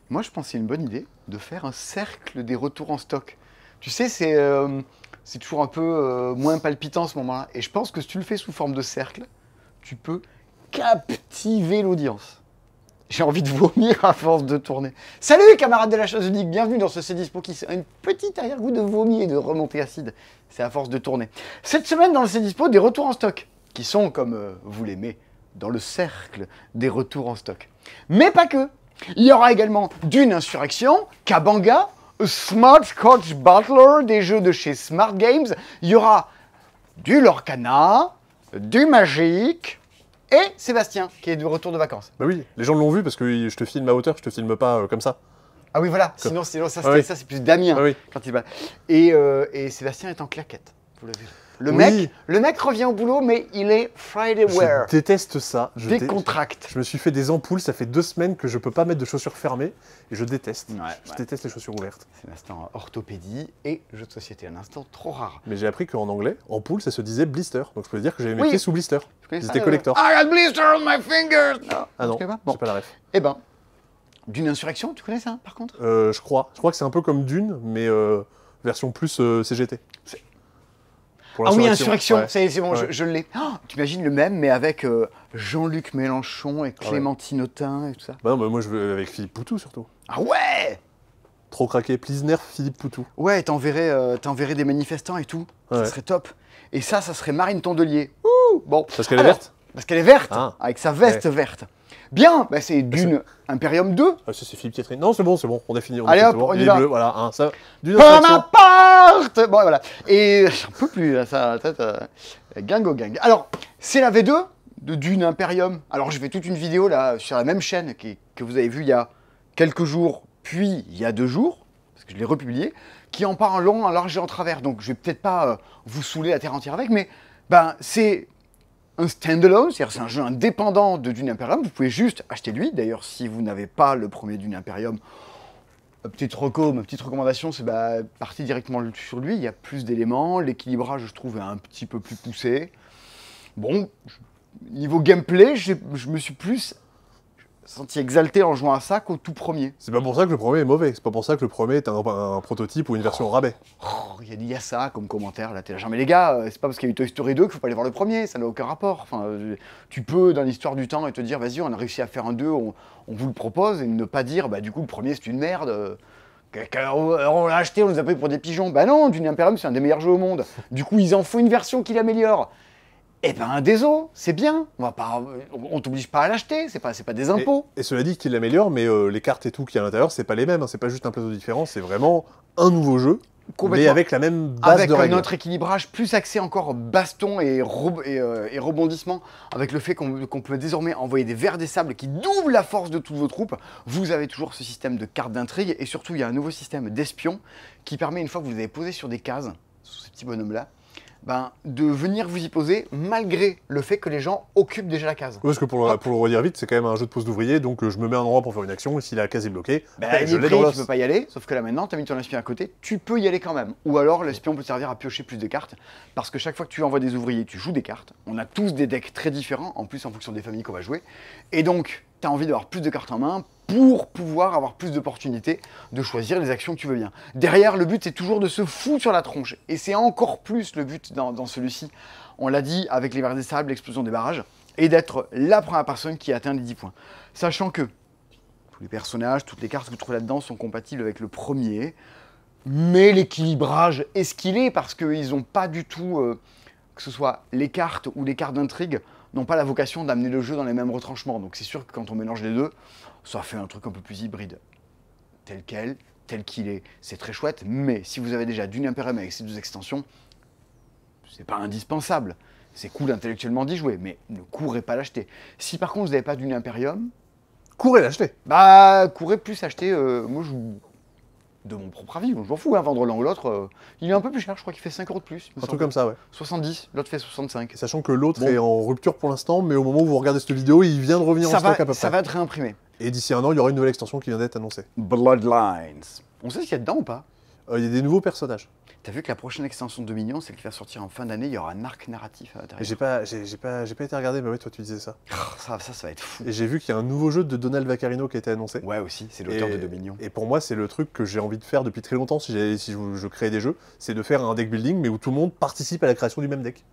Moi, je pense que c'est une bonne idée de faire un cercle des retours en stock. Tu sais, c'est toujours un peu moins palpitant ce moment-là. Et je pense que si tu le fais sous forme de cercle, tu peux captiver l'audience. J'ai envie de vomir à force de tourner. Salut camarades de la chose unique, bienvenue dans ce C'est Dispo qui a une petite arrière-goût de vomi et de remontée acide. C'est à force de tourner. Cette semaine dans le C'est Dispo, des retours en stock, qui sont, comme vous l'aimez, dans le cercle des retours en stock. Mais pas que. Il y aura également Dune Insurrection, Kabanga, Smart Coach Battler, des jeux de chez Smart Games. Il y aura du Lorcana, du Magic... Et Sébastien, qui est de retour de vacances. Bah oui, les gens l'ont vu parce que je te filme à hauteur, je te filme pas comme ça. Ah oui, voilà. Sinon ça, oui. ça c'est plus Damien Ah oui. quand il va. Et Sébastien est en claquette. Vous l'avez vu. Le mec revient au boulot, mais il est Friday wear. Je déteste ça. Décontracte. Je me suis fait des ampoules, ça fait 2 semaines que je peux pas mettre de chaussures fermées et je déteste. Je Ouais. déteste les chaussures ouvertes. C'est l'instant orthopédie et jeu de société, un instant trop rare. Mais j'ai appris qu'en anglais, ampoule, ça se disait blister. Donc je peux dire que j'avais mes Oui. pieds sous blister. C'était collector. I got blister on my fingers. Ah non, tu connais pas j'ai pas la ref. Eh ben, Dune Insurrection, tu connais ça par contre? Je crois que c'est un peu comme Dune, mais version plus CGT. Pour Ah oui, l'insurrection. Insurrection, Ouais. c'est bon, Ouais. je l'ai. Oh, tu imagines le même, mais avec Jean-Luc Mélenchon et Clémentine Autain et tout ça. Bah non, bah moi je veux avec Philippe Poutou surtout. Ah ouais! Trop craqué, please nerf Philippe Poutou. Ouais, t'enverrais des manifestants et tout. Ça Ouais. serait top. Et ça serait Marine Tondelier. Ouh, bon. Parce qu'elle est Alors, verte. Parce qu'elle est verte, Ah. avec sa veste verte. Bien, bah c'est Dune Imperium 2. Ah, ça c'est Philippe Tietrine. Non, c'est bon, on a fini. Allez, hop, on y Il est va. bleu, voilà. Hein, ça, Dune Bonaparte. Bon, voilà. Et j'en peux plus, là, ça. Gang au gang. Alors, c'est la V2 de Dune Imperium. Alors, je fais toute une vidéo, là, sur la même chaîne que vous avez vue il y a quelques jours, puis il y a 2 jours, parce que je l'ai republié, qui en parle en long, en large et en travers. Donc, je vais peut-être pas vous saouler la terre entière avec, mais ben, c'est un standalone, c'est-à-dire c'est un jeu indépendant de Dune Imperium. Vous pouvez juste acheter lui. D'ailleurs, si vous n'avez pas le premier Dune Imperium, ma petite recommandation, c'est partir directement sur lui. Il y a plus d'éléments. L'équilibrage, je trouve, est un petit peu plus poussé. Bon, niveau gameplay, je me suis plus senti exalté en jouant à ça qu'au tout premier. C'est pas pour ça que le premier est mauvais. C'est pas pour ça que le premier est un prototype ou une version au rabais. Oh, il y a ça comme commentaire, là, t'es là, genre, mais les gars, c'est pas parce qu'il y a eu Toy Story 2 qu'il faut pas aller voir le premier, ça n'a aucun rapport. Enfin, tu peux, dans l'histoire du temps, et te dire, vas-y, on a réussi à faire un 2, on vous le propose, et ne pas dire, bah du coup, le premier, c'est une merde. On l'a acheté, on nous a pris pour des pigeons. Bah non, Dune Imperium, c'est un des meilleurs jeux au monde. Du coup, ils en font une version qui l'améliore. Eh ben, désolé, c'est bien. On t'oblige pas à l'acheter, c'est pas des impôts. Et cela dit qu'il l'améliore, mais les cartes et tout qu'il y a à l'intérieur, c'est pas les mêmes. Hein, c'est pas juste un plateau différent, c'est vraiment un nouveau jeu, mais avec la même base avec de règles. Notre équilibrage plus axé encore baston et rebondissement, avec le fait qu'on peut désormais envoyer des vers des sables qui doublent la force de toutes vos troupes. Vous avez toujours ce système de cartes d'intrigue, et surtout il y a un nouveau système d'espion qui permet, une fois que vous avez posé sur des cases, sur ces petits bonhommes-là, de venir vous y poser malgré le fait que les gens occupent déjà la case. Parce que pour le redire vite, c'est quand même un jeu de pose d'ouvrier, donc je me mets un endroit pour faire une action, et si la case est bloquée, Il je est l'ai pris, dans tu l'os. peux pas y aller, sauf que là maintenant, tu as mis ton espion à côté, tu peux y aller quand même. Ou alors l'espion peut te servir à piocher plus de cartes, parce que chaque fois que tu envoies des ouvriers, tu joues des cartes. On a tous des decks très différents, en plus en fonction des familles qu'on va jouer. Et donc, tu as envie d'avoir plus de cartes en main pour pouvoir avoir plus d'opportunités de choisir les actions que tu veux bien. Derrière, le but, c'est toujours de se foutre sur la tronche. Et c'est encore plus le but dans celui-ci. On l'a dit avec les vers des sables, l'explosion des barrages, et d'être la première personne qui atteint les 10 points. Sachant que tous les personnages, toutes les cartes que vous trouvez là-dedans sont compatibles avec le premier, mais l'équilibrage est ce qu'il est, parce qu'ils n'ont pas du tout, que ce soit les cartes ou les cartes d'intrigue, n'ont pas la vocation d'amener le jeu dans les mêmes retranchements. Donc c'est sûr que quand on mélange les deux, ça fait un truc un peu plus hybride. Tel quel, tel qu'il est, c'est très chouette, mais si vous avez déjà Dune Imperium avec ces 2 extensions, c'est pas indispensable. C'est cool intellectuellement d'y jouer, mais ne courez pas l'acheter. Si par contre vous n'avez pas Dune Imperium, Courez l'acheter. courez plus acheter, moi de mon propre avis, je m'en fous, vendre l'un ou l'autre, il est un peu plus cher, je crois qu'il fait 5 € de plus. Un truc comme ça, ouais. 70, l'autre fait 65. Et sachant que l'autre est en rupture pour l'instant, mais au moment où vous regardez cette vidéo, il vient de revenir en stock à peu près. Ça va être réimprimé. Et d'ici un an, il y aura une nouvelle extension qui vient d'être annoncée. Bloodlines. On sait ce qu'il y a dedans ou pas? Il y a des nouveaux personnages. T'as vu que la prochaine extension de Dominion, celle qui va sortir en fin d'année, il y aura un arc narratif à l'intérieur. J'ai pas été regardé, mais ouais, toi tu disais ça. Ça va être fou. Et j'ai vu qu'il y a un nouveau jeu de Donald Vaccarino qui a été annoncé. Ouais, aussi, c'est l'auteur de Dominion. Et pour moi, c'est le truc que j'ai envie de faire depuis très longtemps si je crée des jeux, c'est de faire un deck building, mais où tout le monde participe à la création du même deck.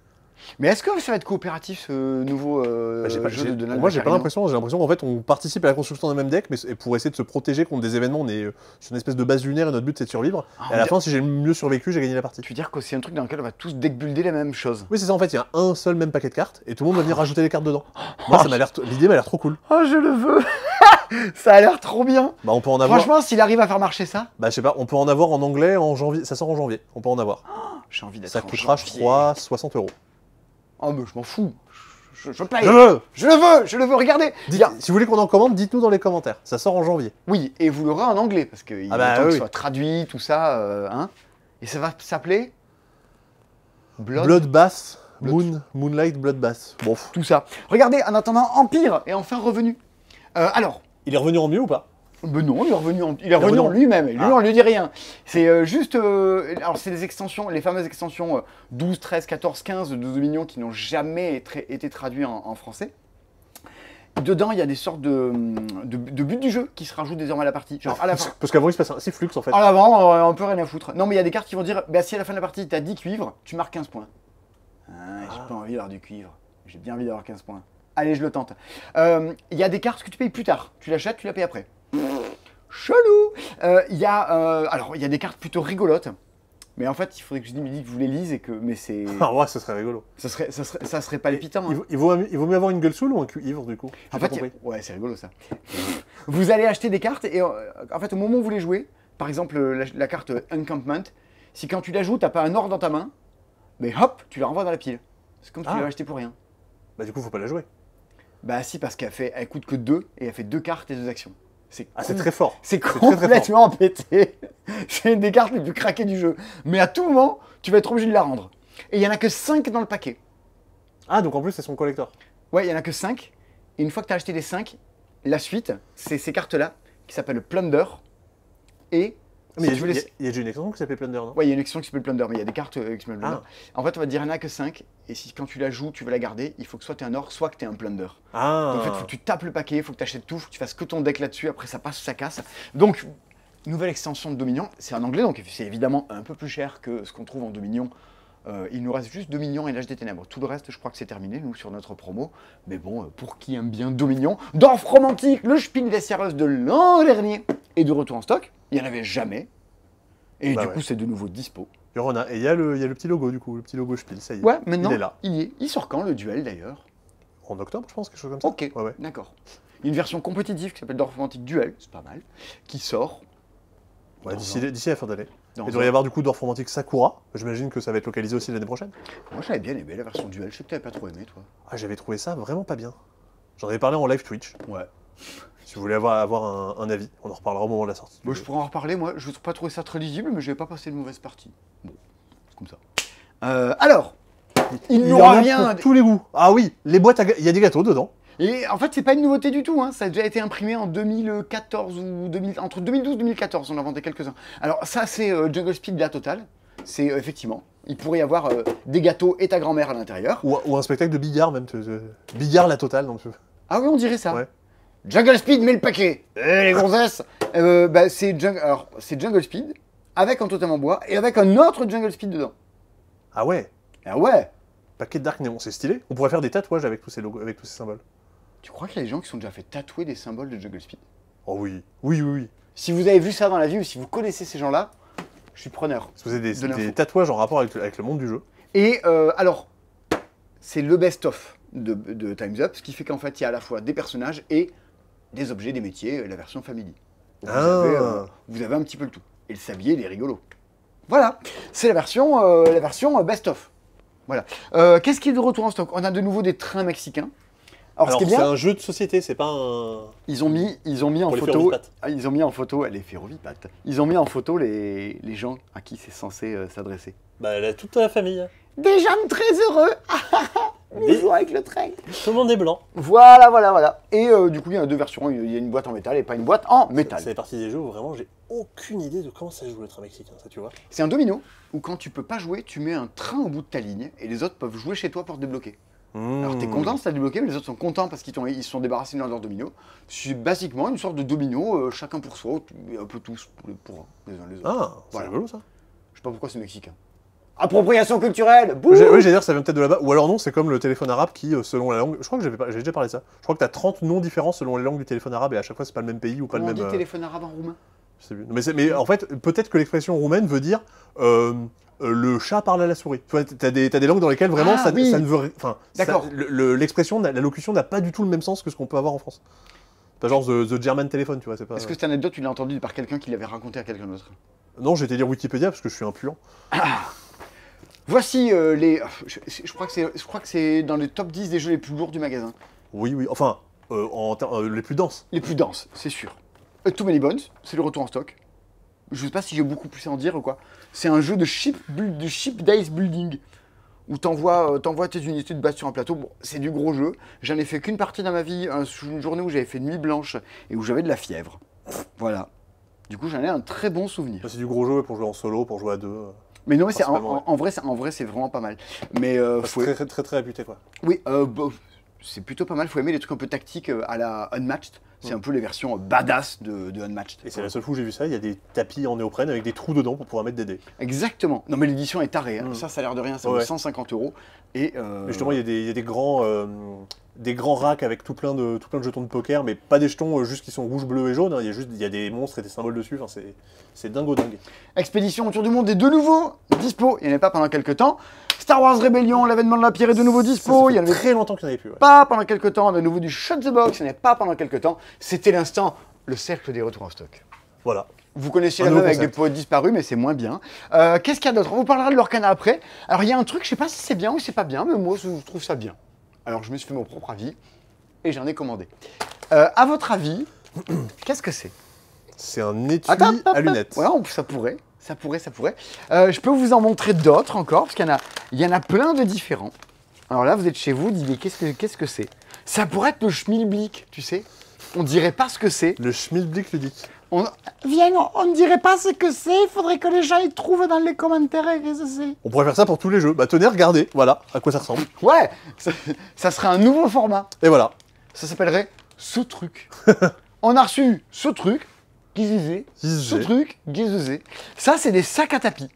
Mais est-ce que ça va être coopératif ce nouveau jeu de Donald Moi, j'ai pas Vaccarino? l'impression. J'ai l'impression qu'en fait, on participe à la construction d'un même deck, mais pour essayer de se protéger contre des événements. On est sur une espèce de base lunaire et notre but c'est de survivre. Et à la fin, si j'ai le mieux survécu, j'ai gagné la partie. Tu veux dire que c'est un truc dans lequel on va tous deck builder la même chose? Oui, c'est ça. En fait, il y a un seul même paquet de cartes et tout le monde va venir rajouter des cartes dedans. Moi, l'idée m'a l'air trop cool. Oh, je le veux. Ça a l'air trop bien. Bah, on peut en avoir. Franchement, s'il arrive à faire marcher ça. Bah, je sais pas. On peut en avoir en anglais en janvier. Ça sort en janvier. On peut en avoir. J'ai envie d'être. Ça coûtera, je crois, 60 €. Oh, mais je m'en fous. Je paye. Je le veux. Je le veux. Regardez. Si vous voulez qu'on en commande, dites-nous dans les commentaires. Ça sort en janvier. Oui, et vous l'aurez en anglais parce qu'il faut que ce soit traduit, tout ça. Hein. Et ça va s'appeler Bloodbath. Moonlight Bloodbath. Bon. Tout ça. Regardez, en attendant, Empire est enfin revenu. Alors. Il est revenu en mieux ou pas? Ben non, il est revenu en lui-même. Lui, on lui dit rien. C'est juste. Alors, c'est des extensions, les fameuses extensions 12, 13, 14, 15 de Dominion qui n'ont jamais été traduites en français. Dedans, il y a des sortes de buts du jeu qui se rajoutent désormais à la partie. Genre à la fin. Parce qu'avant, il se passe un flux en fait. À l'avant, on peut rien à foutre. Non, mais il y a des cartes qui vont dire bah, si à la fin de la partie, tu as 10 cuivres, tu marques 15 points. J'ai pas envie d'avoir du cuivre. J'ai bien envie d'avoir 15 points. Allez, je le tente. Il y a des cartes que tu payes plus tard. Tu l'achètes, tu la payes après. Chelou. Il y a des cartes plutôt rigolotes. Mais en fait, il faudrait que je dise que vous les lise et que. Mais c'est. Ah ouais, ça serait rigolo. Ça serait palpitant. Hein. Il vaut mieux avoir une gueule soul ou un cuivre du coup? En fait, ouais, c'est rigolo ça. Vous allez acheter des cartes et en fait, au moment où vous les jouez, par exemple la carte Encampment, si quand tu la joues, t'as pas un or dans ta main, mais hop, tu la renvoies dans la pile. C'est comme si tu l'avais acheté pour rien. Bah du coup, faut pas la jouer. Bah si, parce elle coûte que 2 et elle fait 2 cartes et 2 actions. C'est très fort. C'est complètement pété. C'est une des cartes les plus craquées du jeu. Mais à tout moment, tu vas être obligé de la rendre. Et il y en a que 5 dans le paquet. Ah, donc en plus, c'est son collector. Ouais, il y en a que 5. Et une fois que tu as acheté les 5, la suite, c'est ces cartes-là qui s'appellent Plunder. Et. Mais il y a déjà une extension qui s'appelle Plunder, non? Ouais, il y a une extension qui s'appelle Plunder, mais il y a des cartes qui s'appellent Plunder. En fait, on va te dire il n'y en a que 5. Et si quand tu la joues, tu veux la garder, il faut que soit tu aies un or, soit que tu aies un Plunder. Donc en fait, il faut que tu tapes le paquet, il faut que tu achètes tout, il faut que tu fasses que ton deck là-dessus. Après, ça passe ou ça casse. Donc, nouvelle extension de Dominion. C'est en anglais, donc c'est évidemment un peu plus cher que ce qu'on trouve en Dominion. Il nous reste juste Dominion et l'Âge des Ténèbres. Tout le reste, je crois que c'est terminé, nous, sur notre promo. Mais bon, pour qui aime bien Dominion, Dorf Romantique, le Spiel des Jahres de l'an dernier, est de retour en stock. Il n'y en avait jamais. Et du coup, c'est de nouveau dispo. Et il y a le petit logo, du coup, le petit logo Spiel, ça y est. Ouais, maintenant, il est là. Il y est. Il sort quand, le duel, d'ailleurs? En octobre, je pense, quelque chose comme ça. Ok, d'accord. Il y a une version compétitive qui s'appelle Dorf Romantique Duel, c'est pas mal, qui sort. Ouais, d'ici la fin d'année. Il devrait y avoir du coup Dorf Romantique Sakura. J'imagine que ça va être localisé aussi l'année prochaine. Moi, j'avais bien aimé la version Duel. Je sais que t'avais pas trop aimé, toi. Ah, j'avais trouvé ça vraiment pas bien. J'en avais parlé en live Twitch. Ouais. Si vous voulez avoir un avis, on en reparlera au moment de la sortie. Moi, je pourrais en reparler. Moi, je n'ai pas trouvé ça très lisible, mais je n'ai pas passé une mauvaise partie. Bon, c'est comme ça. Alors, il n'y aura rien. Pour tous les goûts. Ah oui, les boîtes, il y a des gâteaux dedans. Et en fait, c'est pas une nouveauté du tout. Hein. Ça a déjà été imprimé en 2014 ou entre 2012 et 2014. On a vendu quelques-uns. Alors ça, c'est Jungle Speed la totale. C'est effectivement, il pourrait y avoir des gâteaux et ta grand-mère à l'intérieur. Ou un spectacle de billard même. Billard la totale. Donc... Ah oui, on dirait ça. Ouais. Jungle Speed, met le paquet. Les gonzesses. C'est Jungle Speed avec un totem en bois et avec un autre Jungle Speed dedans. Ah ouais. Ah ouais. Paquet de Dark Néon, c'est stylé. On pourrait faire des tatouages avec tous ces logos, avec tous ces symboles. Tu crois qu'il y a des gens qui sont déjà fait tatouer des symboles de Jungle Speed? Oh oui. Oui. Si vous avez vu ça dans la vie ou si vous connaissez ces gens-là, je suis preneur. Parce que c'est des tatouages en rapport avec le monde du jeu. Et alors, c'est le best-of de Time's Up, ce qui fait qu'en fait, il y a à la fois des personnages et des objets, des métiers, la version Family. Vous avez un petit peu le tout. Et le sablier, il est rigolo. Voilà, c'est la version best-of. Voilà. Qu'est-ce qui est de retour en stock? On a de nouveau des trains mexicains. Alors c'est un jeu de société, c'est pas un... Ils ont mis en photo... Ils ont mis en photo... Les ferrovipates. Ils ont mis en photo les gens à qui c'est censé s'adresser. Bah, toute la famille. Des gens très heureux. Nous jouons avec le train. Tout le monde est blanc. Voilà. Et du coup, il y a deux versions. Il y a une boîte en métal et pas une boîte en métal. C'est partie des jeux où vraiment j'ai aucune idée de comment ça joue le train mexicain, ça tu vois. C'est un domino où quand tu peux pas jouer, tu mets un train au bout de ta ligne et les autres peuvent jouer chez toi pour te débloquer. Alors t'es content si t'as débloqué, mais les autres sont contents parce ils se sont débarrassés de leur domino. C'est basiquement une sorte de domino, chacun pour soi, un peu tous pour les uns les autres. Ah, c'est Voilà. rigolo ça. Je sais pas pourquoi c'est mexicain. Appropriation culturelle. Bouh Oui, j'allais dire ça vient peut-être de là-bas. Ou alors non, c'est comme le téléphone arabe qui, selon la langue, je crois que j'ai déjà parlé de ça. Je crois que t'as 30 noms différents selon les langues du téléphone arabe et à chaque fois c'est pas le même pays ou pas Comment le on même. dit téléphone arabe en roumain? Je sais plus. Mais en fait, peut-être que l'expression roumaine veut dire le chat parle à la souris. Tu vois, t'as des langues dans lesquelles vraiment Ah, ça oui. ne veut rien. Enfin, D'accord. l'expression, la locution n'a pas du tout le même sens que ce qu'on peut avoir en France. Pas genre the German Telephone, tu vois, c'est pas. Est-ce que cette anecdote, tu l'as entendue par quelqu'un qui l'avait raconté à quelqu'un d'autre? Non, j'ai été lire Wikipédia parce que je suis un puant. Voici les. Je crois que c'est dans les top 10 des jeux les plus lourds du magasin. Oui. Enfin, les plus denses. Les plus denses, c'est sûr. Too Many Bones, c'est le retour en stock. Je sais pas si j'ai beaucoup plus à en dire ou quoi. C'est un jeu de ship dice building où t'envoies tes unités de base sur un plateau. Bon, c'est du gros jeu. J'en ai fait qu'une partie dans ma vie, une journée où j'avais fait nuit blanche et où j'avais de la fièvre. Voilà. Du coup, j'en ai un très bon souvenir. C'est du gros jeu pour jouer en solo, pour jouer à deux. Mais non, mais Principalement, en vrai, c'est vraiment pas mal. Mais C'est très réputé quoi. oui, c'est plutôt pas mal. Faut aimer les trucs un peu tactiques à la Unmatched. C'est un peu les versions badass de Unmatched. Et c'est la seule fois où j'ai vu ça, il y a des tapis en néoprène avec des trous dedans pour pouvoir mettre des dés. Exactement. Non, mais l'édition est tarée. Hein. Ça a l'air de rien. Ça vaut 150 €. Et Mais justement, il y a des grands racks avec tout plein de jetons de poker, mais pas des jetons juste qui sont rouge, bleu et jaune. Hein. Il y a des monstres et des symboles dessus. Enfin, c'est dingue. Expédition autour du monde est de nouveau dispo. Il n'y en avait pas pendant quelques temps. Star Wars Rébellion, l'avènement de la pierre est de nouveau dispo. Ça Il y en fait avait très longtemps qu'il n'y en avait plus. Ouais. pas pendant quelques temps. De nouveau du Shut the Box. Il n'y en avait pas pendant quelques temps. C'était l'instant, le cercle des retours en stock. Voilà. Vous connaissiez Un la même nouveau avec des concept. poètes disparus, mais c'est moins bien. Qu'est-ce qu'il y a d'autre? On vous parlera de l'Orcana après. Alors, il y a un truc, je sais pas si c'est bien ou c'est pas bien, mais moi, je trouve ça bien. Alors, je me suis fait mon propre avis et j'en ai commandé. À votre avis, qu'est-ce que c'est? C'est un étui à lunettes. Ouais, ça pourrait. Je peux vous en montrer d'autres encore, parce qu'il y en a plein de différents. Alors là, vous êtes chez vous, vous dites, qu'est-ce que c'est? Ça pourrait être le schmilblick, tu sais. On dirait pas ce que c'est. Le schmilblick ludique. Viens, on ne dirait pas ce que c'est. Il faudrait que les gens y trouvent dans les commentaires qu'est-ce que c'est. On pourrait faire ça pour tous les jeux. Bah tenez, regardez, voilà à quoi ça ressemble. Ouais, ça serait un nouveau format. Et voilà. Ça s'appellerait ce truc. On a reçu ce truc, guisé. Ce truc, guisé. Ça, c'est des sacs à tapis.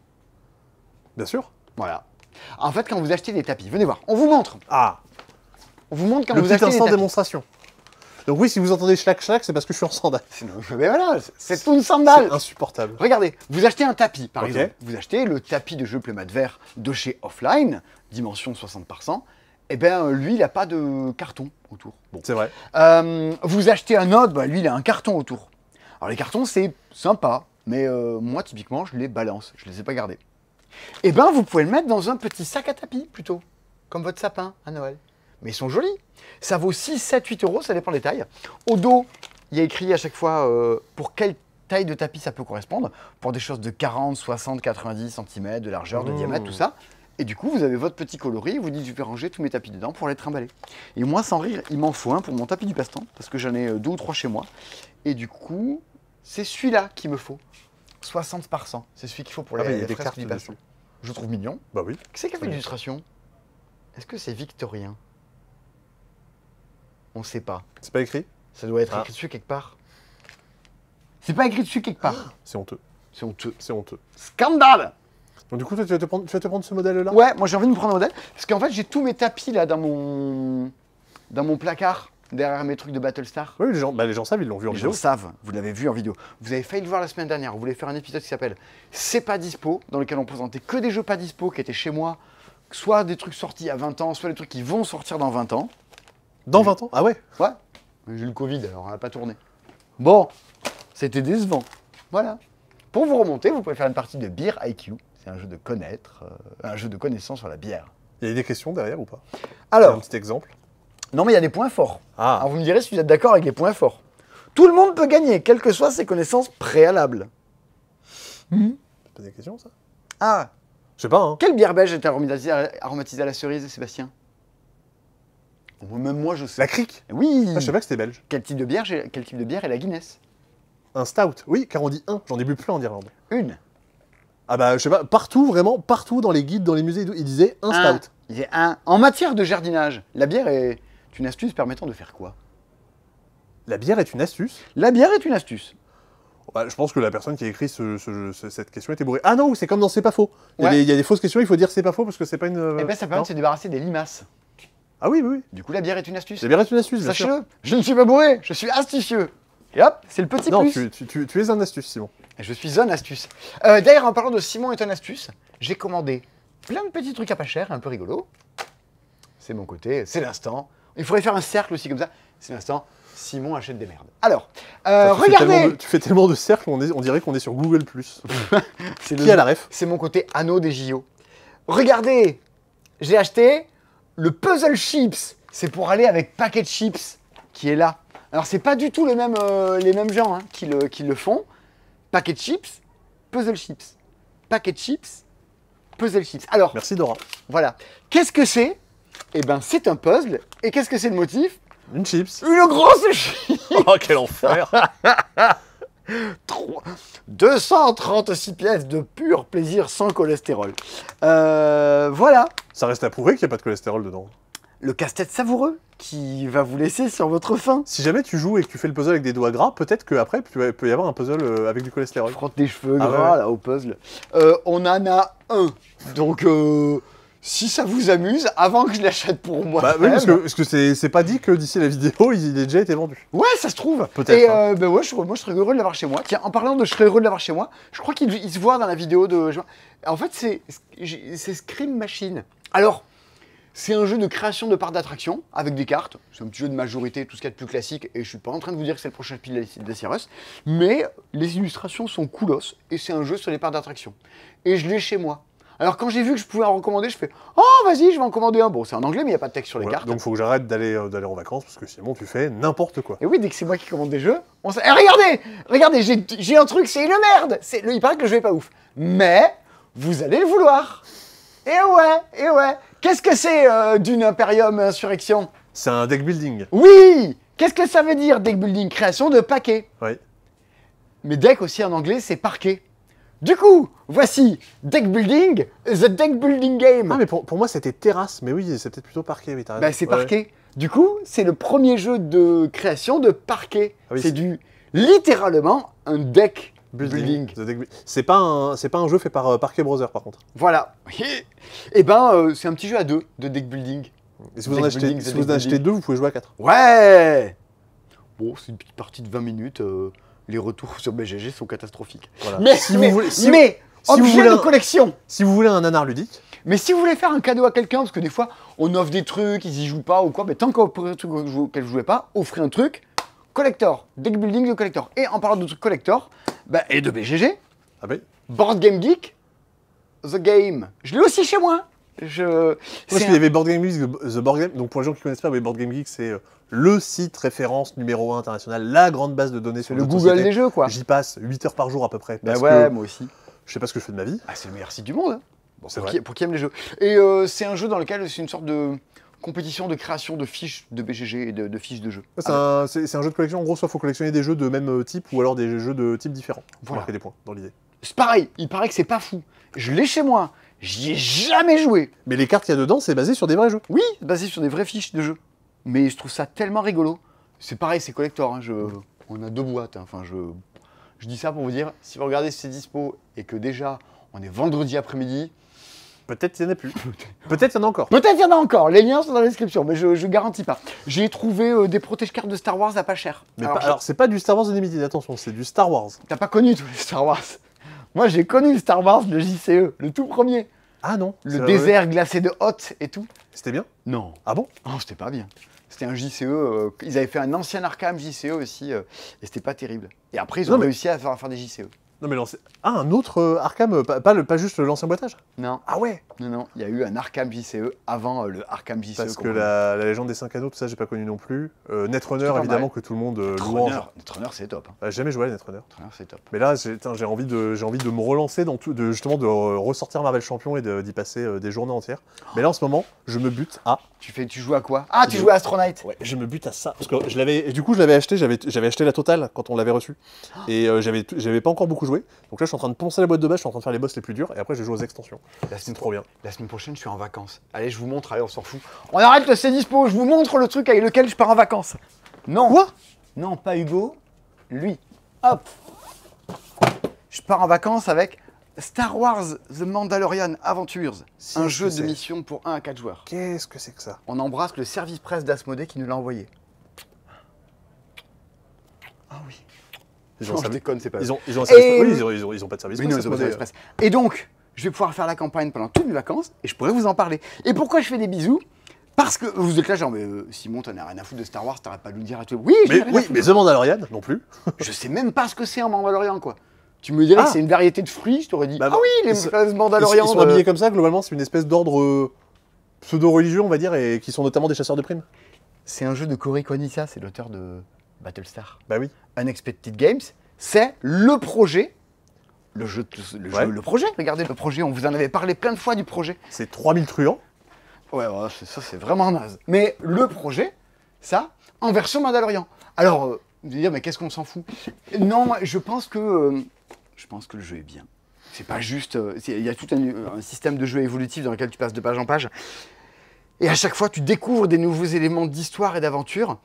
Bien sûr. Voilà. En fait, quand vous achetez des tapis, venez voir, on vous montre. Ah, On vous montre quand le vous petit achetez des instant tapis. démonstration. Donc oui, si vous entendez schlac, c'est parce que je suis en sandales. Mais voilà, c'est une sandale. C'est insupportable. Regardez, vous achetez un tapis, par Ok. exemple. Vous achetez le tapis de jeu Playmat vert de chez Offline, dimension 60 par 100. Eh bien, lui, il n'a pas de carton autour. Bon. C'est vrai. Vous achetez un autre, bah, lui, il a un carton autour. Alors, les cartons, c'est sympa, mais moi, typiquement, je les balance. Je ne les ai pas gardés. Eh bien, vous pouvez le mettre dans un petit sac à tapis, plutôt. Comme votre sapin à Noël. Mais ils sont jolis. Ça vaut 6, 7, 8 €, ça dépend des tailles. Au dos, il y a écrit à chaque fois pour quelle taille de tapis ça peut correspondre. Pour des choses de 40, 60, 90 cm de largeur, de diamètre, tout ça. Et du coup, vous avez votre petit coloris et vous dites, je vais ranger tous mes tapis dedans pour les trimballer. Et moi, sans rire, il m'en faut un pour mon tapis du passe-temps, parce que j'en ai 2 ou 3 chez moi. Et du coup, c'est celui-là qu'il me faut. 60 par 100. C'est celui qu'il faut pour Ah oui, il y a les des fresques cartes du passe-temps. dessus. Je trouve mignon. Bah oui. Qui c'est qui a fait l'illustration? Est-ce que c'est victorien? On ne sait pas. C'est pas écrit. Ça doit être écrit dessus quelque part. C'est pas écrit dessus quelque part. C'est honteux. C'est honteux. C'est honteux. Scandale! Donc du coup, toi, tu vas te prendre ce modèle-là? Ouais, moi j'ai envie de me prendre un modèle. Parce qu'en fait, j'ai tous mes tapis là dans mon placard, derrière mes trucs de Battlestar. Oui, les gens savent, ils l'ont vu en Les vidéo. gens savent, vous l'avez vu en vidéo. Vous avez failli le voir la semaine dernière. Vous voulez faire un épisode qui s'appelle C'est pas dispo, dans lequel on présentait que des jeux pas dispo qui étaient chez moi, soit des trucs sortis il y a 20 ans, soit des trucs qui vont sortir dans 20 ans. Dans 20 ans? Ah ouais. Ouais. J'ai eu le Covid, alors on n'a pas tourné. Bon, c'était décevant. Voilà. Pour vous remonter, vous pouvez faire une partie de Beer IQ. C'est un jeu de un jeu de connaissance sur la bière. Il y a des questions derrière ou pas? Alors, Un petit exemple. non mais il y a des points forts. Ah. Alors vous me direz si vous êtes d'accord avec les points forts. Tout le monde peut gagner, quelles que soient ses connaissances préalables. C'est pas des questions, ça? Ah, Je sais pas, hein. Quelle bière belge est aromatisée à la cerise, Sébastien? Même moi, je sais. La crique. Oui. Ah, je sais pas que c'était belge. Quel type de bière est la Guinness? Un stout. Oui, car on dit un. J'en ai bu plein en Irlande. Une. Ah bah, je sais pas, partout, vraiment, partout dans les guides, dans les musées, ils disaient un stout. Il y a un. En matière de jardinage, la bière est une astuce permettant de faire quoi? La bière est une astuce. La bière est une astuce. Bah, je pense que la personne qui a écrit cette question était bourrée. Ah non, c'est comme dans C'est pas faux. Ouais. Il y a des fausses questions, il faut dire c'est pas faux parce que c'est pas une. Eh ben, ça permet de se débarrasser des limaces. Ah oui, oui, oui. Du coup, la bière est une astuce. La bière est une astuce, bien sûr. Sachez-le, je ne suis pas bourré, je suis astucieux. Et hop, c'est le petit Non, plus. tu es un astuce, Simon. Et je suis un astuce. D'ailleurs, en parlant de Simon est un astuce, j'ai commandé plein de petits trucs à pas cher, un peu rigolo. C'est mon côté, c'est l'instant. Il faudrait faire un cercle aussi comme ça. C'est l'instant, Simon achète des merdes. Alors, regardez. Tu fais tellement de cercles, on dirait qu'on est sur Google+. C'est Qui a la ref? C'est mon côté anneau des JO. Regardez, j'ai acheté le Puzzle Chips. C'est pour aller avec Packet Chips qui est là. Alors, c'est pas du tout les mêmes gens hein, qui le font. Packet Chips, Puzzle Chips. Packet Chips, Puzzle Chips. Alors, Merci Dora. voilà. Qu'est-ce que c'est? Eh ben, c'est un puzzle. Et qu'est-ce que c'est le motif? Une chips. Une grosse chips. Oh, quel enfer. 236 pièces de pur plaisir sans cholestérol. Voilà. Ça reste à prouver qu'il n'y a pas de cholestérol dedans. Le casse-tête savoureux qui va vous laisser sur votre faim. Si jamais tu joues et que tu fais le puzzle avec des doigts gras, peut-être qu'après, il peut y avoir un puzzle avec du cholestérol. Frotte des cheveux Ah gras ouais. là au puzzle. On en a un. Donc, si ça vous amuse, avant que je l'achète pour moi. Bah oui, parce que c'est pas dit que d'ici la vidéo, il ait déjà été vendu. Ouais, ça se trouve. Peut-être, Et hein. ben ouais, moi je serais heureux de l'avoir chez moi. Tiens, en parlant de je serais heureux de l'avoir chez moi, je crois qu'il se voit dans la vidéo de. En fait, c'est Scream Machine. Alors, c'est un jeu de création de parcs d'attraction avec des cartes. C'est un petit jeu de majorité, tout ce qu'il y a de plus classique. Et je suis pas en train de vous dire que c'est le prochain pile de Cyrus. Mais les illustrations sont coolos. Et c'est un jeu sur les parcs d'attraction. Et je l'ai chez moi. Alors quand j'ai vu que je pouvais en recommander, je fais « Oh, vas-y, je vais en commander un ». Bon, c'est en anglais, mais il n'y a pas de texte sur les Voilà. cartes. Donc faut que j'arrête d'aller en vacances, parce que sinon tu fais n'importe quoi. Et oui, dès que c'est moi qui commande des jeux, regardez, j'ai un truc, c'est une merde. Il paraît que je vais pas ouf. Mais, vous allez le vouloir. Et ouais. Qu'est-ce que c'est d'une Imperium Insurrection? C'est un deck building. Oui. Qu'est-ce que ça veut dire, deck building? Création de paquets. Oui. Mais deck aussi en anglais, c'est parquet. Du coup, voici Deck Building, The Deck Building Game. Ah mais pour moi c'était terrasse, mais oui, c'est peut-être plutôt parquet, oui, t'as raison. Bah, c'est parquet. Du coup, c'est le premier jeu de création de parquet. Ah oui, c'est littéralement un deck building. C'est pas un jeu fait par Parquet Brothers par contre. Voilà. Et ben, c'est un petit jeu à deux de deck building. Et si vous en achetez deux, vous pouvez jouer à 4. Ouais. Bon, c'est une petite partie de 20 minutes. Les retours sur BGG sont catastrophiques. Voilà. Mais objet de collection. Si vous voulez un nanar ludique. Mais si vous voulez faire un cadeau à quelqu'un, parce que des fois, on offre des trucs, ils y jouent pas ou quoi, mais tant qu'elle ne jouait pas, offrez un truc collector, deck building de collector. Et en parlant de trucs collector, et de BGG, Ah ben. Board Game Geek, The Game. Je l'ai aussi chez moi. Parce qu'il y avait Board Game Geek, The Board Game. Donc pour les gens qui ne connaissent pas, Board Game Geek, c'est le site référence numéro 1 international, la grande base de données sur le Google des jeux, quoi. J'y passe 8 heures par jour à peu près. Bah ouais, moi aussi. Je sais pas ce que je fais de ma vie. Ah, c'est le meilleur site du monde. Hein. Bon, c'est pour qui aime les jeux. Et c'est un jeu dans lequel c'est une sorte de compétition de création de fiches de BGG et de fiches de jeux. C'est un jeu de collection. En gros, soit il faut collectionner des jeux de même type ou alors des jeux de type différents. Pour marquer des points dans l'idée. C'est pareil, il paraît que c'est pas fou. Je l'ai chez moi. J'y ai jamais joué. Mais les cartes qu'il y a dedans, c'est basé sur des vrais jeux. Oui, basé sur des vraies fiches de jeux. Mais je trouve ça tellement rigolo. C'est pareil, c'est collector. Hein. On a 2 boîtes. Hein. Enfin, je dis ça pour vous dire, si vous regardez si c'est dispo et que déjà on est vendredi après-midi. Peut-être qu'il n'y en a plus. Peut-être qu'il y en a encore. Peut-être qu'il y en a encore. Les liens sont dans la description, mais je garantis pas. J'ai trouvé des protège-cartes de Star Wars à pas cher. Mais alors c'est pas du Star Wars Unlimited, attention, c'est du Star Wars. T'as pas connu tous les Star Wars. Moi, j'ai connu le Star Wars, le JCE, le tout premier. Ah non. Le désert glacé de Hoth et tout. C'était bien? Non. Ah bon? Non, c'était pas bien. C'était un JCE. Ils avaient fait un ancien Arkham JCE aussi, et c'était pas terrible. Et après, ils ont réussi à faire des JCE. Non mais un autre Arkham, pas juste l'ancien boitage. Non. Ah ouais. Non, il y a eu un Arkham JCE avant le Arkham JCE. Parce que la légende des 5 anneaux, tout ça, j'ai pas connu non plus. Netrunner, évidemment, que tout le monde louange. Netrunner, c'est top. Hein. J'ai jamais joué à Netrunner. Netrunner, c'est top. Mais là, j'ai envie de me relancer dans tout, justement de ressortir Marvel Champion et d'y passer des journées entières. Mais là, en ce moment, je me bute à. Tu joues à quoi? Ah, tu joues à Astro Knight. Ouais, je me bute à ça. Parce que je l'avais acheté, j'avais acheté la totale quand on l'avait reçu. Et j'avais pas encore beaucoup joué. Donc là, je suis en train de poncer la boîte de base, je suis en train de faire les boss les plus durs. Et après, je joue aux extensions. C'est trop bien. La semaine prochaine, je suis en vacances. Allez, je vous montre, allez, on s'en fout. On arrête le c'est dispo, je vous montre le truc avec lequel je pars en vacances. Non. Quoi? Non, pas Hugo. Lui. Hop. Je pars en vacances avec Star Wars The Mandalorian Adventures. Un jeu de mission pour 1 à 4 joueurs. Qu'est-ce que c'est que ça? On embrasse le service presse d'Asmodée qui nous l'a envoyé. Ah oui. Ils ont Non, je déconne, c'est pas ils ont un service. Oui, ils ont pas de service oui, non, ils ont pas de service presse. Et donc, je vais pouvoir faire la campagne pendant toutes mes vacances et je pourrais vous en parler. Et pourquoi je fais des bisous? Parce que vous êtes là genre, mais Simon, t'en as rien à foutre de Star Wars, t'arrêtes pas de nous dire à tout. Oui, mais The Mandalorian non plus. Je sais même pas ce que c'est un Mandalorian, quoi. Tu me dirais que c'est une variété de fruits, je t'aurais dit, ah oui, les Mandalorians. Ils sont habillés comme ça, globalement, c'est une espèce d'ordre pseudo-religieux, on va dire, et qui sont notamment des chasseurs de primes. C'est un jeu de Cory Konissa, c'est l'auteur de Battlestar. Bah oui. Unexpected Games, c'est le projet. Le projet, regardez le projet, on vous en avait parlé plein de fois du projet. C'est 3000 truands. Ouais, ça c'est vraiment naze. Mais le projet, ça, en version Mandalorian. Alors, vous allez dire, mais qu'est-ce qu'on s'en fout? Non, je pense que le jeu est bien. C'est pas juste. Il y a tout un système de jeu évolutif dans lequel tu passes de page en page. Et à chaque fois, tu découvres des nouveaux éléments d'histoire et d'aventure.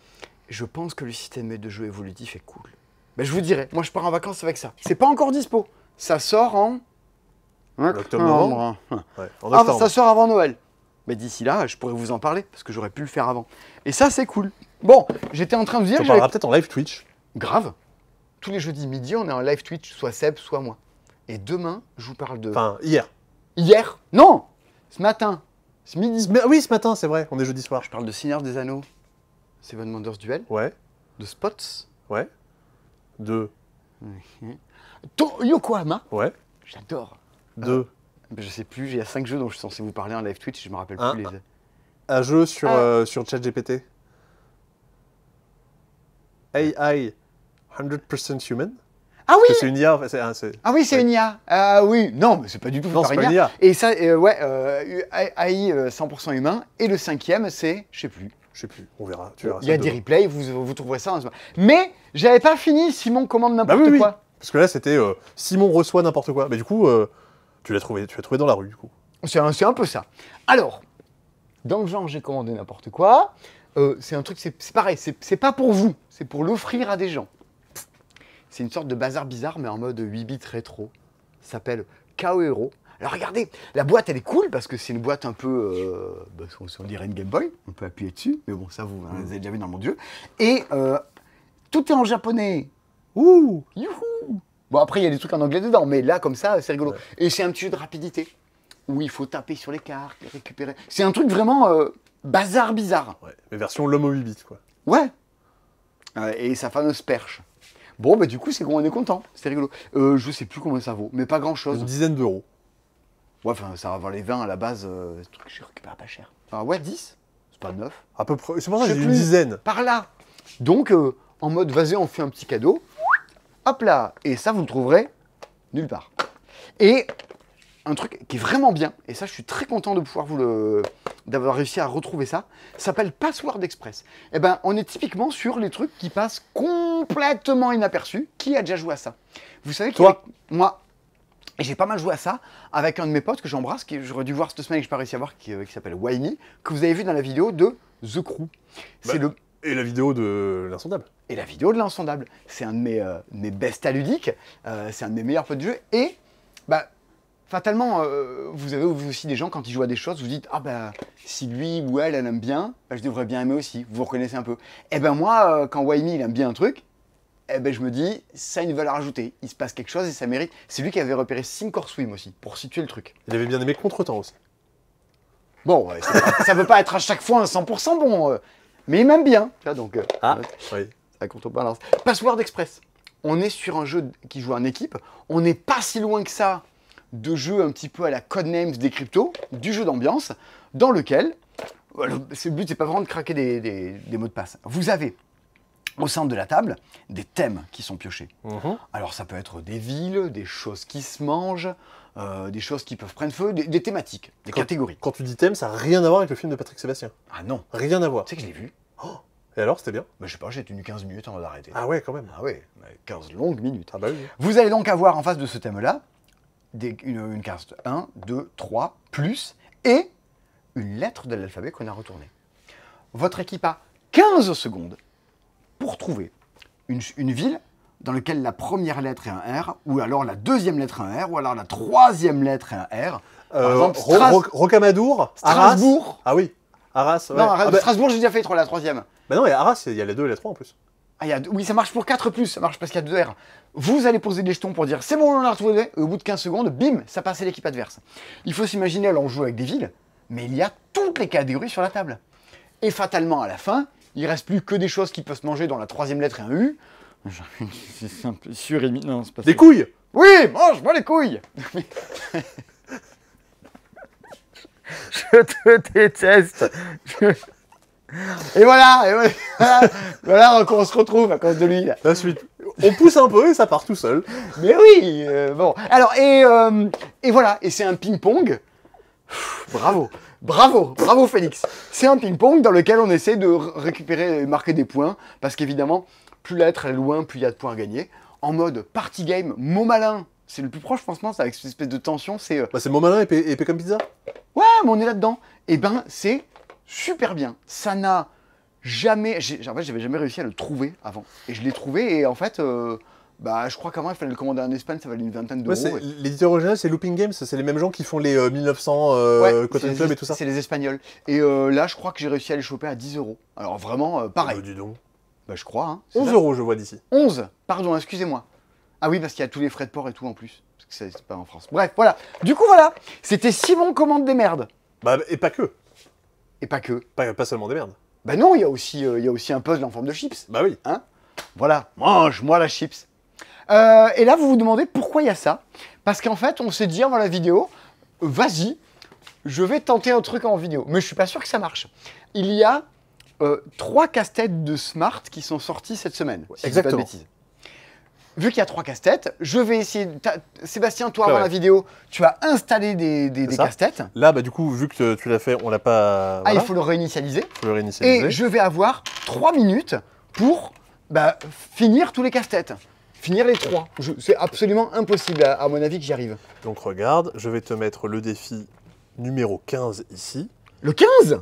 Je pense que le système de jeu évolutif est cool. Ben, je vous dirai, moi je pars en vacances avec ça. C'est pas encore dispo. Ça sort en octobre-novembre. Ouais, en octobre. Ça sort avant Noël. Mais d'ici là, je pourrais vous en parler parce que j'aurais pu le faire avant. Et ça, c'est cool. Bon, j'étais en train de vous dire. On parlera peut-être en live Twitch. Grave. Tous les jeudis midi, on est en live Twitch, soit Seb, soit moi. Et demain, je vous parle de. Enfin, hier. Hier? Non! Ce matin. Ce midi. Oui, ce matin, c'est vrai. On est jeudi soir. Je parle de Seigneur des Anneaux. Seven Wonders Duel. Ouais. De Spots. Ouais. De. Yokohama. Ouais. J'adore. De. Je sais plus, il y a 5 jeux dont je suis censé vous parler en live Twitch, je me rappelle plus les. Un jeu sur ChatGPT. AI 100% Human. Ah oui. C'est une IA. Ah oui, c'est une IA. Ah oui, non, mais c'est pas du tout. Non, c'est pas une IA. Et ça, AI 100% humain. Et le 5e, c'est, je sais plus. On verra. Tu verras. Il y a des replays, vous trouverez ça. Mais j'avais pas fini. Simon commande n'importe quoi. Parce que là, c'était Simon reçoit n'importe quoi. Mais du coup, tu l'as trouvé dans la rue, du coup. C'est un peu ça. Alors, dans le genre, j'ai commandé n'importe quoi. C'est un truc, c'est pareil. C'est pas pour vous. C'est pour l'offrir à des gens. C'est une sorte de bazar bizarre, mais en mode 8 bits rétro. Ça s'appelle KO Hero. Alors regardez, la boîte, elle est cool parce que c'est une boîte un peu, on dirait une Game Boy. On peut appuyer dessus, mais bon, ça, vous avez déjà vu dans mon Dieu. Et tout est en japonais. Ouh, youhou. Bon, après, il y a des trucs en anglais dedans, mais là, comme ça, c'est rigolo. Ouais. Et c'est un petit jeu de rapidité où il faut taper sur les cartes, les récupérer. C'est un truc vraiment bazar bizarre. Ouais, mais version l'homme aux 8 bits, quoi. Ouais. Et sa fameuse perche. Bon, bah du coup, on est content. C'est rigolo. Je sais plus combien ça vaut, mais pas grand-chose. Une dizaine d'euros. Ouais, enfin, ça va avoir les 20 à la base. Ce truc que j'ai récupéré pas cher. Ah ouais, 10. C'est pas 9. À peu près. C'est pour ça que j'ai une dizaine. Par là. Donc, en mode, vas-y, on fait un petit cadeau. Hop là. Et ça, vous le trouverez nulle part. Et un truc qui est vraiment bien, et ça, je suis très content de pouvoir d'avoir réussi à retrouver ça, s'appelle Password Express. Eh ben, on est typiquement sur les trucs qui passent complètement inaperçus. Qui a déjà joué à ça? Vous savez que moi, j'ai pas mal joué à ça avec un de mes potes que j'embrasse, que j'aurais dû voir cette semaine et que je n'ai pas réussi à voir, qui s'appelle Wayne, que vous avez vu dans la vidéo de The Crew. C'est Et la vidéo de l'Insondable. Et la vidéo de l'Insondable. C'est un de mes bestas ludiques, c'est un de mes meilleurs potes de jeu, et bah, fatalement, vous avez aussi des gens, quand ils jouent à des choses, vous dites, ah ben, si lui ou elle aime bien, bah, je devrais bien aimer aussi, vous reconnaissez un peu. Et ben moi, quand Wayne il aime bien un truc, eh ben je me dis, ça a une valeur ajoutée, il se passe quelque chose et ça mérite. C'est lui qui avait repéré Sink or Swim aussi, pour situer le truc. Il avait bien aimé Contretemps aussi. Bon, ouais, ça ne veut pas être à chaque fois un 100% bon, mais il m'aime bien, tu vois, donc oui. ça contrebalance. Password Express. on est sur un jeu qui joue en équipe. On n'est pas si loin que ça de jeux un petit peu à la Codenames des cryptos, du jeu d'ambiance, dans lequel, le but, c'est pas vraiment de craquer des mots de passe. Vous avez, au centre de la table, des thèmes qui sont piochés. Alors ça peut être des villes, des choses qui se mangent, des choses qui peuvent prendre feu, des thématiques, des catégories. Quand tu dis thème, ça n'a rien à voir avec le film de Patrick Sébastien. Ah non. Rien à voir. Tu sais que je l'ai vu. Oh. Et alors, c'était bien? Je sais pas, j'ai tenu 15 minutes avant d'arrêter. Ah ouais, quand même. Ah ouais, 15 longues minutes. Ah bah oui. Vous allez donc avoir en face de ce thème-là une carte 1, 2, 3, plus, et une lettre de l'alphabet qu'on a retournée. Votre équipe a 15 secondes pour trouver une ville dans laquelle la première lettre est un R, ou alors la deuxième lettre est un R, ou alors la troisième lettre est un R. Par exemple, Rocamadour, Strasbourg. Arras. Ah oui, Arras. Ouais. Non, Strasbourg, j'ai déjà fait la troisième. Bah non, il y a Arras, il y a les 2 et les 3 en plus. Ah, oui, ça marche pour 4 plus, ça marche parce qu'il y a 2 R. Vous allez poser des jetons pour dire c'est bon, on a retrouvé, et au bout de 15 secondes, bim, ça passe à l'équipe adverse. Il faut s'imaginer, alors on joue avec des villes, mais il y a toutes les catégories sur la table. Et fatalement, à la fin, il reste plus que des choses qui peuvent se manger dans la troisième lettre et un U. C'est simple, non, c'est pas ça. Des couilles. Oui, mange-moi les couilles. Je te déteste. Et voilà, voilà qu'on se retrouve à cause de lui. Là. La suite. On pousse un peu et ça part tout seul. Mais oui, bon. Alors, et voilà, et c'est un ping-pong. Bravo Félix. C'est un ping-pong dans lequel on essaie de récupérer et marquer des points, parce qu'évidemment, plus la lettre est loin, plus il y a de points à gagner. En mode party game, mot malin. C'est le plus proche, franchement, c'est avec cette espèce de tension, c'est... c'est mot malin et comme pizza. Ouais, mais on est là-dedans. Et ben, c'est super bien. Ça n'a jamais... En fait, j'avais jamais réussi à le trouver avant. Et je l'ai trouvé, et en fait... je crois qu'avant, il fallait le commander en Espagne, ça valait une vingtaine d'euros. Ouais, l'éditeur original, c'est Looping Games, c'est les mêmes gens qui font les 1900 Cotton Club et tout ça. C'est les Espagnols. Et là, je crois que j'ai réussi à les choper à 10 euros. Alors vraiment, pareil. Dis donc. Je crois. Hein, 11 euros, je vois d'ici. 11, pardon, excusez-moi. Ah oui, parce qu'il y a tous les frais de port et tout en plus. Parce que c'est pas en France. Bref, voilà. Du coup, voilà. C'était Simon commande des merdes. Et pas que. Et pas que. Pas seulement des merdes. Non, il y a aussi un puzzle en forme de chips. Bah oui. Hein? Voilà, mange-moi la chips. Et là, vous vous demandez pourquoi il y a ça. Parce qu'en fait, on s'est dit avant la vidéo, vas-y, je vais tenter un truc en vidéo. Mais je suis pas sûr que ça marche. Il y a 3 casse-têtes de Smart qui sont sortis cette semaine. Si exactement. Je dis pas de bêtises. Vu qu'il y a 3 casse-têtes, je vais essayer... Sébastien, toi, avant la vidéo, tu as installé des casse-têtes. Là, du coup, vu que tu l'as fait, on l'a pas... Voilà. Il faut le réinitialiser. Et je vais avoir 3 minutes pour finir tous les casse-têtes. Finir les 3. C'est absolument impossible, à mon avis, que j'y arrive. Donc regarde, je vais te mettre le défi numéro 15 ici. Le 15?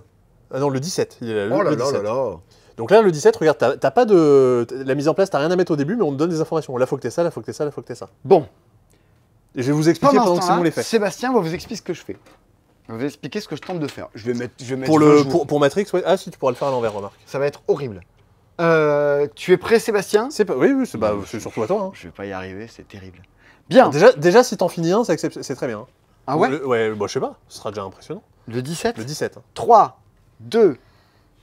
Ah non, le 17. Il est là, oh là le là 17. là là. Donc là, le 17, regarde, t'as pas de... La mise en place, t'as rien à mettre au début, mais on te donne des informations. Là, faut que t'aies ça, là, faut que t'aies ça, là, faut que t'aies ça. Bon. Et je vais vous expliquer pendant que Simon les fait. Sébastien va vous expliquer ce que je fais. Il va vous expliquer ce que je tente de faire. Je vais mettre pour Matrix, ouais. Ah si, tu pourras le faire à l'envers, remarque. Ça va être horrible. Tu es prêt, Sébastien? Oui, c'est surtout à toi. Hein. Je vais pas y arriver, c'est terrible. Bien. Déjà si t'en finis un, c'est très bien. Ah ouais? Ouais, je sais pas, ce sera déjà impressionnant. Le 17? Le 17. 3, 2,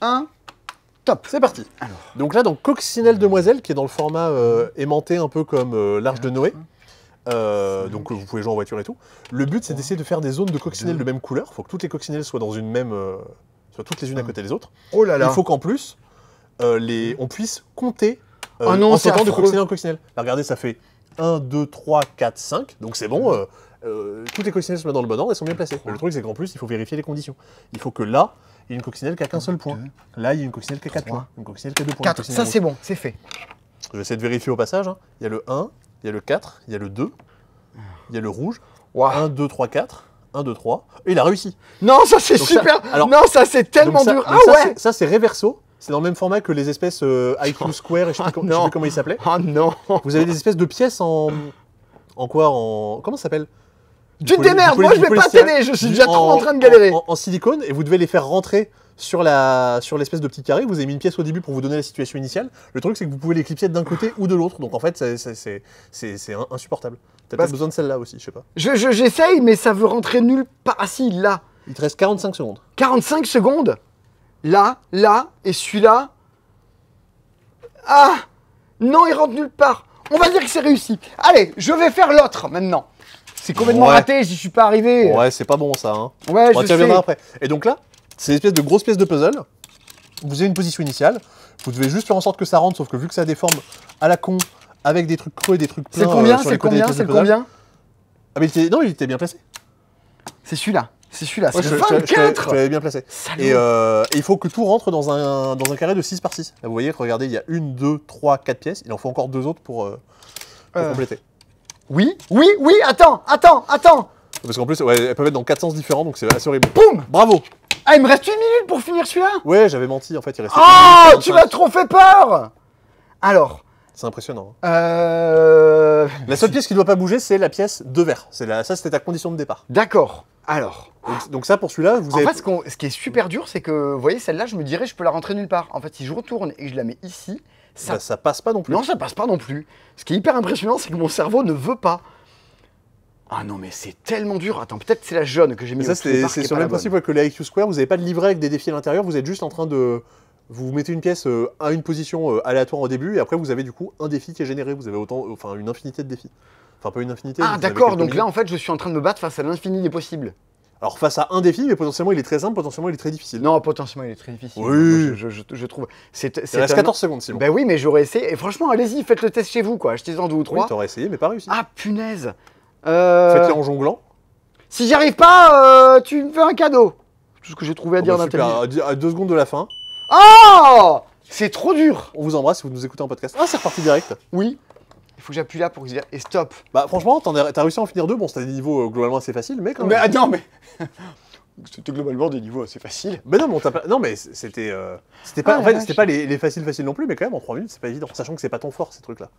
1, top. C'est parti. Alors. Donc là, Coccinelle Demoiselle, qui est dans le format aimanté, un peu comme l'Arche de Noé. Donc vous pouvez jouer en voiture et tout. Le but, c'est d'essayer de faire des zones de coccinelles de même couleur. Il faut que toutes les coccinelles soient dans une même... soient toutes les unes à côté des autres. Oh là là. Il faut qu'en plus, on puisse compter en sautant de coccinelle en coccinelle. Là, regardez, ça fait 1, 2, 3, 4, 5. Donc c'est bon. Toutes les coccinelles se mettent dans le bon ordre, elles sont bien placées. Mais le truc, c'est qu'en plus, il faut vérifier les conditions. Il faut que là, il y ait une coccinelle qui a qu'un seul point. Là, il y a une coccinelle qui a 4 points. Une coccinelle qui a 2 points. 4, ça c'est bon, c'est fait. Je vais essayer de vérifier au passage. Hein. Il y a le 1, il y a le 4, il y a le 2, il y a le rouge. Wow. 1, 2, 3, 4. 1, 2, 3. Et il a réussi. Non, ça c'est super. Non, ça c'est tellement dur. Ah ouais. Ça c'est Reverso. C'est dans le même format que les espèces IQ Square et je sais plus comment ils s'appelaient. Ah non. Vous avez des espèces de pièces en quoi? Comment ça s'appelle? Tu te démerdes, moi je vais pas t'aider, je suis déjà trop en train de galérer. En silicone, et vous devez les faire rentrer sur l'espèce de petit carré. Vous avez mis une pièce au début pour vous donner la situation initiale. Le truc, c'est que vous pouvez les clipser d'un côté ou de l'autre. Donc en fait, c'est insupportable. T'as peut-être besoin de celle-là aussi, je sais pas. J'essaye, mais ça veut rentrer nulle part. Ah si, là. Il te reste 45 secondes. 45 secondes? Là, et celui-là. Ah! Non, il rentre nulle part. On va dire que c'est réussi. Allez, je vais faire l'autre maintenant. C'est complètement raté, j'y suis pas arrivé. Ouais, c'est pas bon ça. Hein. Ouais, on y reviendra après. Et donc là, c'est une espèce de grosse pièce de puzzle. Vous avez une position initiale. Vous devez juste faire en sorte que ça rentre, sauf que vu que ça a des formes à la con, avec des trucs creux et des trucs pleins. C'est combien C'est combien Ah mais il était bien placé. C'est celui-là. C'est celui-là. C'est je 24. l'avais bien placé. Salaud. Et il faut que tout rentre dans un carré de 6 par 6. Là, vous voyez, regardez, il y a 1, 2, 3, 4 pièces. Il en faut encore 2 autres pour compléter. Oui, attends. Parce qu'en plus, ouais, elles peuvent être dans 4 sens différents, donc c'est assez horrible. Boum. Bravo. Ah, il me reste 1 minute pour finir celui-là. Ouais, j'avais menti, en fait, il restait... Oh, tu m'as trop fait peur. Alors... C'est impressionnant. Hein. La seule pièce qui ne doit pas bouger, c'est la pièce de verre. Ça, c'était ta condition de départ. D'accord. Alors... Donc ça, pour celui-là, vous avez... En fait, ce qui est super dur, c'est que, vous voyez, celle-là, je me dirais, je peux la rentrer nulle part. En fait, si je retourne et que je la mets ici, ça passe pas non plus. Non, ça passe pas non plus. Ce qui est hyper impressionnant, c'est que mon cerveau ne veut pas. Ah non, mais c'est tellement dur. Attends, peut-être c'est la jaune que j'ai mis. Ça, c'est sur le même principe que les IQ Square. Vous n'avez pas de livret avec des défis à l'intérieur. Vous êtes juste en train de... Vous mettez une pièce à une position aléatoire au début, et après, vous avez du coup un défi qui est généré. Vous avez une infinité de défis. Enfin, pas une infinité. Ah d'accord, donc là, en fait, je suis en train de me battre face à l'infini des possibles. Alors face à un défi, mais potentiellement il est très simple, potentiellement il est très difficile. Non, potentiellement il est très difficile. Oui. Je trouve. Il reste 14 secondes, Simon. Ben oui, mais j'aurais essayé. Et franchement, allez-y, faites le test chez vous, quoi. Achetez-en 2 ou 3. Oui, t'aurais essayé, mais pas réussi. Ah, punaise. Faites-le en jonglant. Si j'y arrive pas, tu me fais un cadeau. C'est tout ce que j'ai trouvé à dire d'intelligent. À 2 secondes de la fin. Oh, c'est trop dur. On vous embrasse si vous nous écoutez en podcast. Ah, c'est reparti direct. Oui. Il faut que j'appuie là pour dire et stop. Bah franchement, t'as réussi à en finir 2. Bon, c'était des niveaux globalement assez faciles, mais quand même. Mais ah, non, mais... C'était globalement des niveaux assez faciles. Mais non, mais non, mais c'était pas, en fait, c'était pas les faciles non plus, mais quand même en 3 minutes, c'est pas évident, sachant que c'est pas ton fort ces trucs-là.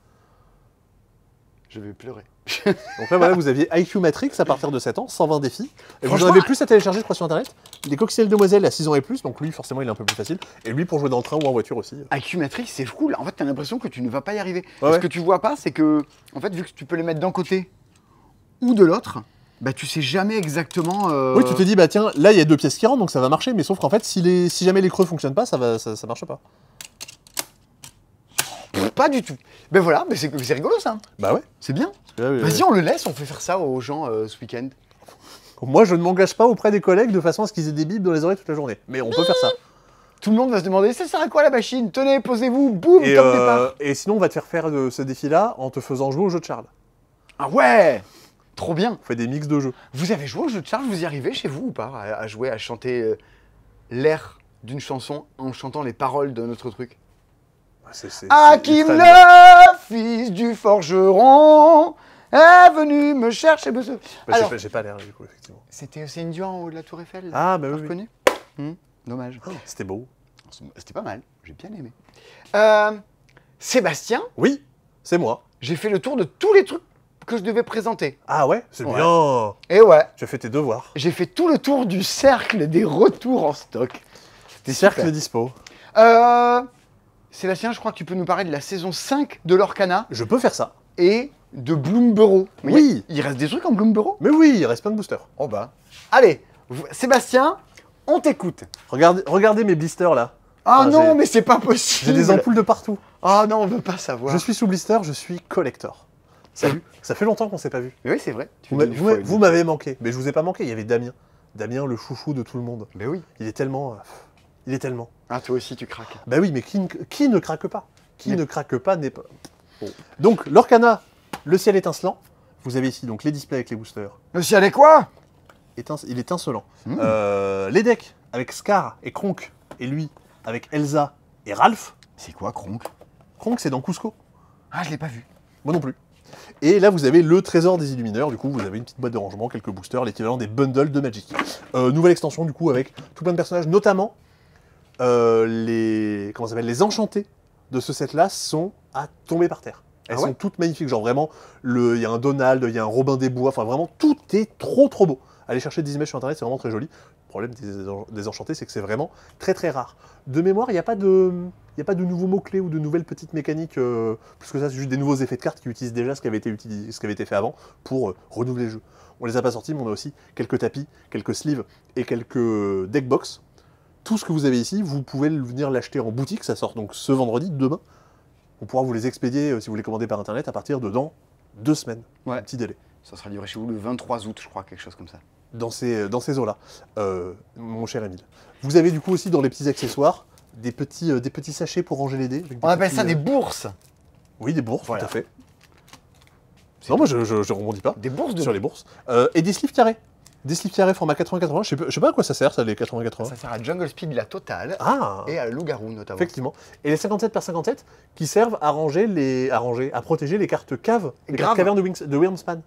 Je vais pleurer. Donc là, voilà, vous aviez IQ Matrix à partir de 7 ans, 120 défis. Et vous en avez plus à télécharger, je crois, sur internet. Les Coccinelles Demoiselles à 6 ans et plus, donc lui, forcément, il est un peu plus facile. Et lui, pour jouer dans le train ou en voiture aussi. IQ Matrix, c'est cool. En fait, t'as l'impression que tu ne vas pas y arriver. Ce que tu vois pas, c'est que, en fait, vu que tu peux les mettre d'un côté ou de l'autre, bah tu sais jamais exactement. Oui, tu te dis, bah tiens, là, il y a 2 pièces qui rentrent, donc ça va marcher. Mais sauf qu'en fait, si jamais les creux fonctionnent pas, ça marche pas. Pas du tout. Ben voilà, mais c'est rigolo ça. Bah ouais. C'est bien. Ouais. Vas-y, on le laisse, on fait faire ça aux gens ce week-end. Moi, je ne m'engage pas auprès des collègues de façon à ce qu'ils aient des bibles dans les oreilles toute la journée. Mais on peut faire ça. Tout le monde va se demander, ça sert à quoi la machine? Tenez, posez-vous, boum, top départ. Et sinon, on va te faire ce défi-là en te faisant jouer au jeu de Charles. Ah ouais, trop bien. On fait des mix de jeux. Vous avez joué au jeu de Charles? Vous y arrivez chez vous ou pas à jouer, à chanter l'air d'une chanson en chantant les paroles de notre truc? Hakim le fils du forgeron est venu me chercher. Alors, j'ai pas l'air du coup, effectivement. C'était Céline Dion en haut de la Tour Eiffel. Ah, bah oui. Reconnu. Dommage. Oh, c'était beau. C'était pas mal, j'ai bien aimé. Sébastien. Oui, c'est moi. J'ai fait le tour de tous les trucs que je devais présenter. Ah ouais, c'est bien. Et ouais. Tu as fait tes devoirs. J'ai fait tout le tour du cercle des retours en stock. Des cercles dispo. Sébastien, je crois que tu peux nous parler de la saison 5 de Lorcana. Je peux faire ça. Et de Bloomburrow. Oui. Il reste des trucs en Bloomburrow? Mais oui, il reste plein de boosters. Oh bah. Allez, Sébastien, on t'écoute. Regardez mes blisters là. Ah non, mais c'est pas possible. J'ai des ampoules de partout. Ah non, on veut pas savoir. Je suis sous blister, je suis collector. Salut. Ça fait longtemps qu'on s'est pas vu. Mais oui, c'est vrai. Vous m'avez manqué. Mais je vous ai pas manqué, il y avait Damien. Damien, le chouchou de tout le monde. Mais oui. Il est tellement... Ah, toi aussi, tu craques. Bah oui, mais qui ne craque pas? Qui ne craque pas n'est pas... Bon. Donc, Lorcana, le ciel étincelant. Vous avez ici donc les displays avec les boosters. Le ciel est quoi? Il est étincelant. Les decks avec Scar et Kronk, et lui avec Elsa et Ralph. C'est quoi, Kronk? Kronk, c'est dans Cusco. Ah, je l'ai pas vu. Moi non plus. Et là, vous avez le trésor des illumineurs. Du coup, vous avez une petite boîte de rangement, quelques boosters, l'équivalent des bundles de Magic. Nouvelle extension, du coup, avec tout plein de personnages, notamment les enchantés de ce set-là sont à tomber par terre. Elles sont toutes magnifiques. Genre vraiment, il y a un Donald, il y a un Robin des Bois. Enfin, vraiment, tout est trop beau. Allez chercher des images sur Internet, c'est vraiment très joli. Le problème des enchantés, c'est que c'est vraiment très très rare. De mémoire, il n'y a pas de nouveaux mots-clés ou de nouvelles petites mécaniques. Plus que ça, c'est juste des nouveaux effets de cartes qui utilisent déjà ce qui avait été fait avant pour renouveler le jeu. On les a pas sortis, mais on a aussi quelques tapis, quelques sleeves et quelques deckbox. Tout ce que vous avez ici, vous pouvez venir l'acheter en boutique. Ça sort donc ce vendredi, demain. on pourra vous les expédier si vous les commandez par internet à partir de dans 2 semaines. Ouais. Un petit délai. Ça sera livré chez vous le 23 août, je crois, quelque chose comme ça. Dans ces eaux-là, mon cher Émile. Vous avez du coup aussi dans les petits accessoires des petits sachets pour ranger les dés. On appelle ça des bourses. Oui, des bourses, Voilà. tout à fait. Non, moi je rebondis pas Des bourses de... sur les bourses. Et des sleeves carrés. Des sleeves carrés format 80-80. Je sais pas à quoi ça sert, ça, les 80-80. Ça sert à Jungle Speed, la totale, Ah, et à Loup-Garou notamment. effectivement. Et les 57 par 57 qui servent à à protéger les cartes caves, les cartes Grave. cavernes de Wyrmspan.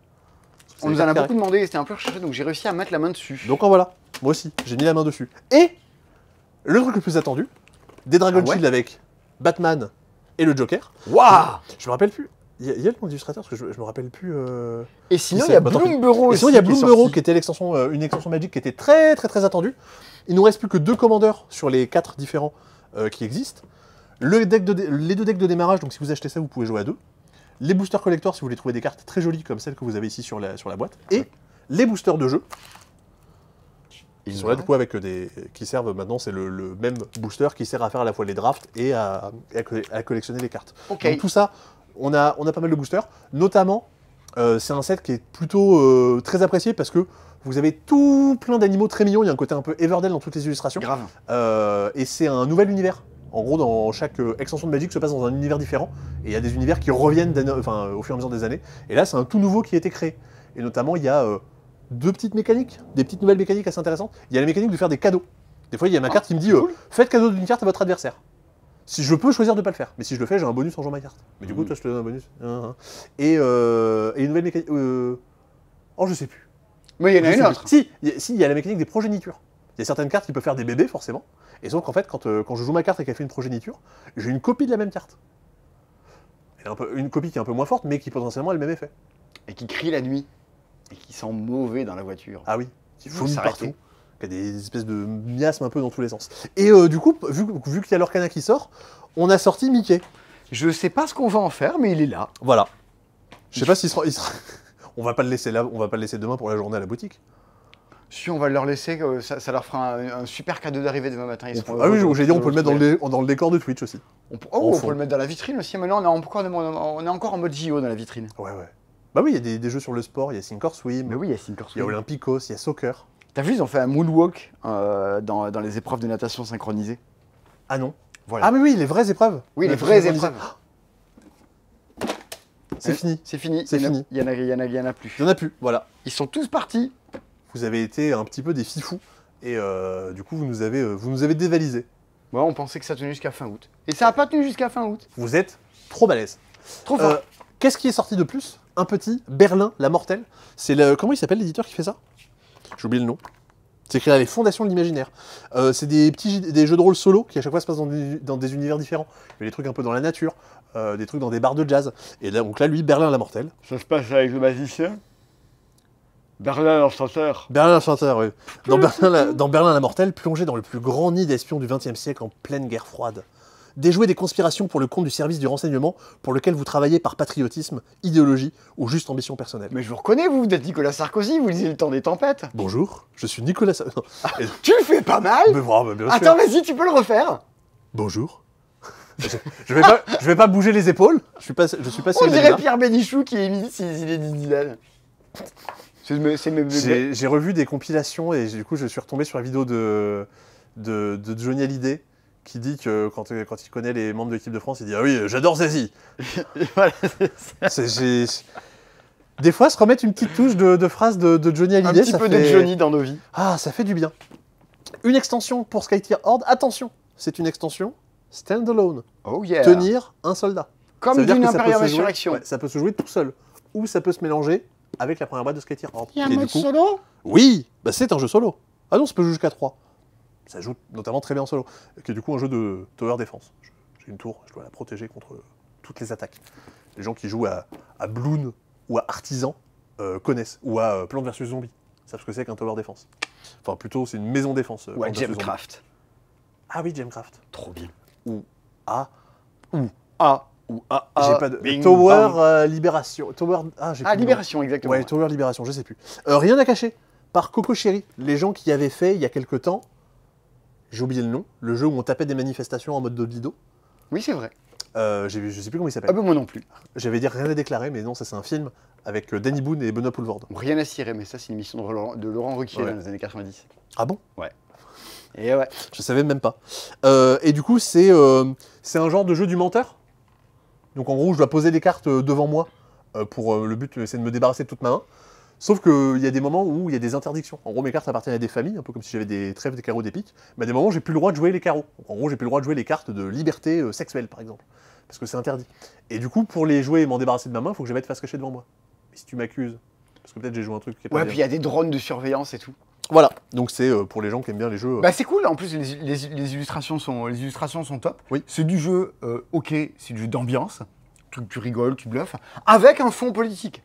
On nous en a beaucoup demandé, et c'était un peu recherché, donc j'ai réussi à mettre la main dessus. Donc en voilà, moi aussi, j'ai mis la main dessus. Et le truc le plus attendu, des Dragon Ah ouais Shield avec Batman et le Joker. Waouh! Je me rappelle plus. Il y a le nom d'illustrateur parce que je me rappelle plus. Et sinon, qui il y a c'est Bah, tant pis. Bloomburrow Et aussi. sinon, il y a qui est Bloomburrow sorti. qui était une extension magique qui était très très très attendue. Il nous reste plus que 2 commandeurs sur les 4 différents qui existent. Les 2 decks de démarrage, donc si vous achetez ça, vous pouvez jouer à 2. Les boosters collector si vous voulez trouver des cartes très jolies comme celles que vous avez ici sur la boîte. Et les boosters de jeu. Ils sont là du coup avec qui servent maintenant, c'est le même booster qui sert à faire à la fois les drafts et à collectionner les cartes. Ok. Donc tout ça, on a pas mal de boosters. Notamment, c'est un set qui est plutôt très apprécié parce que vous avez tout plein d'animaux très mignons. Il y a un côté un peu Everdell dans toutes les illustrations. Grave. Et c'est un nouvel univers. En gros, dans chaque extension de Magic se passe dans un univers différent. Et il y a des univers qui reviennent au fur et à mesure des années. Et là, c'est un tout nouveau qui a été créé. Et notamment, il y a 2 petites mécaniques, des petites nouvelles mécaniques assez intéressantes. Il y a la mécanique de faire des cadeaux. Des fois, il y a ma carte qui me dit faites cadeau d'une carte à votre adversaire. Si je peux choisir de pas le faire, mais si je le fais, j'ai un bonus en jouant ma carte. Mais du coup, toi, je te donne un bonus. Et une nouvelle mécanique. Oh, je sais plus. Mais il y en a une autre. Si, il y a la mécanique des progénitures. Il y a certaines cartes qui peuvent faire des bébés, forcément. Et sauf qu'en fait, quand je joue ma carte et qu'elle fait une progéniture, j'ai une copie de la même carte. Une copie qui est un peu moins forte, mais qui potentiellement a le même effet. Et qui crie la nuit. Et qui sent mauvais dans la voiture. Ah oui, qui Faut vomit s'arrêter. partout. Qui a des espèces de miasmes un peu dans tous les sens. Et du coup, vu qu'il y a l'Orcana qui sort, on a sorti Mickey. Je sais pas ce qu'on va en faire, mais il est là. Voilà. Je sais pas s'il sera... on va pas le laisser là, on va pas le laisser demain pour la journée à la boutique. Si on va leur laisser, ça leur fera un super cadeau d'arrivée demain matin. Ils seront Ah oui, heureux j'ai dit on peut le mettre de dans le décor de Twitch aussi. on peut, au on fond. peut le mettre dans la vitrine aussi. Maintenant, on est encore en mode JO dans la vitrine. Ouais. Bah oui, il y a des jeux sur le sport, il y a Sink or Swim, Mais oui, il y a Sinker il y a Olympicos, il y a Soccer. T'as vu, ils ont fait un moonwalk dans les épreuves de natation synchronisées. Ah non. Voilà. Ah mais oui, les vraies épreuves. Oui, les La vraies synchronisée. épreuves. C'est fini. C'est fini. C'est fini. Il y en a plus. Il y en a plus, voilà. Ils sont tous partis. Vous avez été un petit peu des fifous et du coup vous nous avez dévalisé. Ouais, on pensait que ça tenait jusqu'à fin août. Et ça n'a pas tenu jusqu'à fin août. Vous êtes trop balèze. Trop fort. Qu'est-ce qui est sorti de plus? Un petit Berlin, la mortelle. C'est le comment il s'appelle l'éditeur qui fait ça? J'ai oublié le nom. C'est écrit à les fondations de l'imaginaire. C'est des jeux de rôle solo qui à chaque fois se passent dans des univers différents. Il y a des trucs un peu dans la nature, des trucs dans des bars de jazz. Et là, donc là, lui, Berlin la mortelle. Ça se passe avec le magicien. Berlin l'enchanteur. Berlin l'enchanteur, oui. Dans Berlin la mortelle, plongé dans le plus grand nid d'espions du XXe siècle en pleine guerre froide. Déjouer des conspirations pour le compte du service du renseignement pour lequel vous travaillez par patriotisme, idéologie ou juste ambition personnelle. Mais je vous reconnais, vous êtes Nicolas Sarkozy, vous lisez Le Temps des tempêtes. Bonjour, je suis Nicolas... Non. Tu le fais pas mal. Mais bravo, bien sûr. Attends, vas-y, tu peux le refaire. Bonjour. je vais pas bouger les épaules. Je suis pas On Cyril dirait Hanouna. Pierre Bénichou qui imite ses idées d'Israël. J'ai revu des compilations et du coup je suis retombé sur la vidéo de Johnny Hallyday qui dit que quand il connaît les membres de l'équipe de France, il dit « Ah oui, j'adore Zazie !» Voilà, Des fois, se remettre une petite touche de phrase de Johnny un Hallyday, petit ça peu fait... de Johnny dans nos vies. Ah, ça fait du bien. Une extension pour Skytier Horde. Attention, c'est une extension standalone. Oh yeah. Tenir un soldat. Ça Comme veut dire d'une que ça peut Imperium se jouer- Insurrection. ouais, ça peut se jouer tout seul. Ou ça peut se mélanger avec la première boîte de Skytier Horde. Il y a un Et mode du coup, solo. oui, bah c'est un jeu solo. Ah non, ça peut jouer jusqu'à 3. Ça joue notamment très bien en solo. Qui est du coup un jeu de tower defense. J'ai une tour, je dois la protéger contre toutes les attaques. Les gens qui jouent à Bloon ou à Artisan connaissent. Ou à Plante vs Zombie. Savent ce que c'est qu'un tower defense. Enfin, plutôt, c'est une maison défense. Ou à Plants vs. Zombies. Gemcraft. Ah oui, Gemcraft. Trop bien. Ou à A. Ou A. j'ai pas de... Bing, Tower bang. Libération. Tower... Ah, j'ai plus Ah, le nom. Libération, exactement. Ouais, Tower Libération, je sais plus. Rien à cacher. Par Coco Chéri, les gens qui avaient fait il y a quelque temps, j'ai oublié le nom, le jeu où on tapait des manifestations en mode Dolido. Oui, c'est vrai. Je sais plus comment il s'appelle. Ah ben moi non plus. J'avais dit rien à déclarer, mais non, ça c'est un film avec Danny Boone et Benoît Poelvoorde. Rien à cirer, mais ça c'est une émission de Laurent Ruquier dans les années 90. Ah bon? Ouais. Et ouais. Je savais même pas. Et du coup, c'est un genre de jeu du menteur. Donc en gros, je dois poser des cartes devant moi pour le but, c'est de me débarrasser de toute ma main. Sauf qu'il y a des moments où il y a des interdictions. En gros, mes cartes appartiennent à des familles, un peu comme si j'avais des trèfles, des carreaux, des piques. Mais à des moments, j'ai plus le droit de jouer les carreaux. Donc, en gros, j'ai plus le droit de jouer les cartes de liberté sexuelle, par exemple. Parce que c'est interdit. Et du coup, pour les jouer et m'en débarrasser de ma main, il faut que je les mette face cachée devant moi. Mais si tu m'accuses, parce que peut-être j'ai joué un truc qui est pas Ouais, bien. puis il y a des drones de surveillance et tout. Voilà, donc c'est pour les gens qui aiment bien les jeux. Bah c'est cool, en plus les illustrations sont top. Oui. C'est du jeu, ok, c'est du jeu d'ambiance. Tu rigoles, tu bluffes. Avec un fond politique.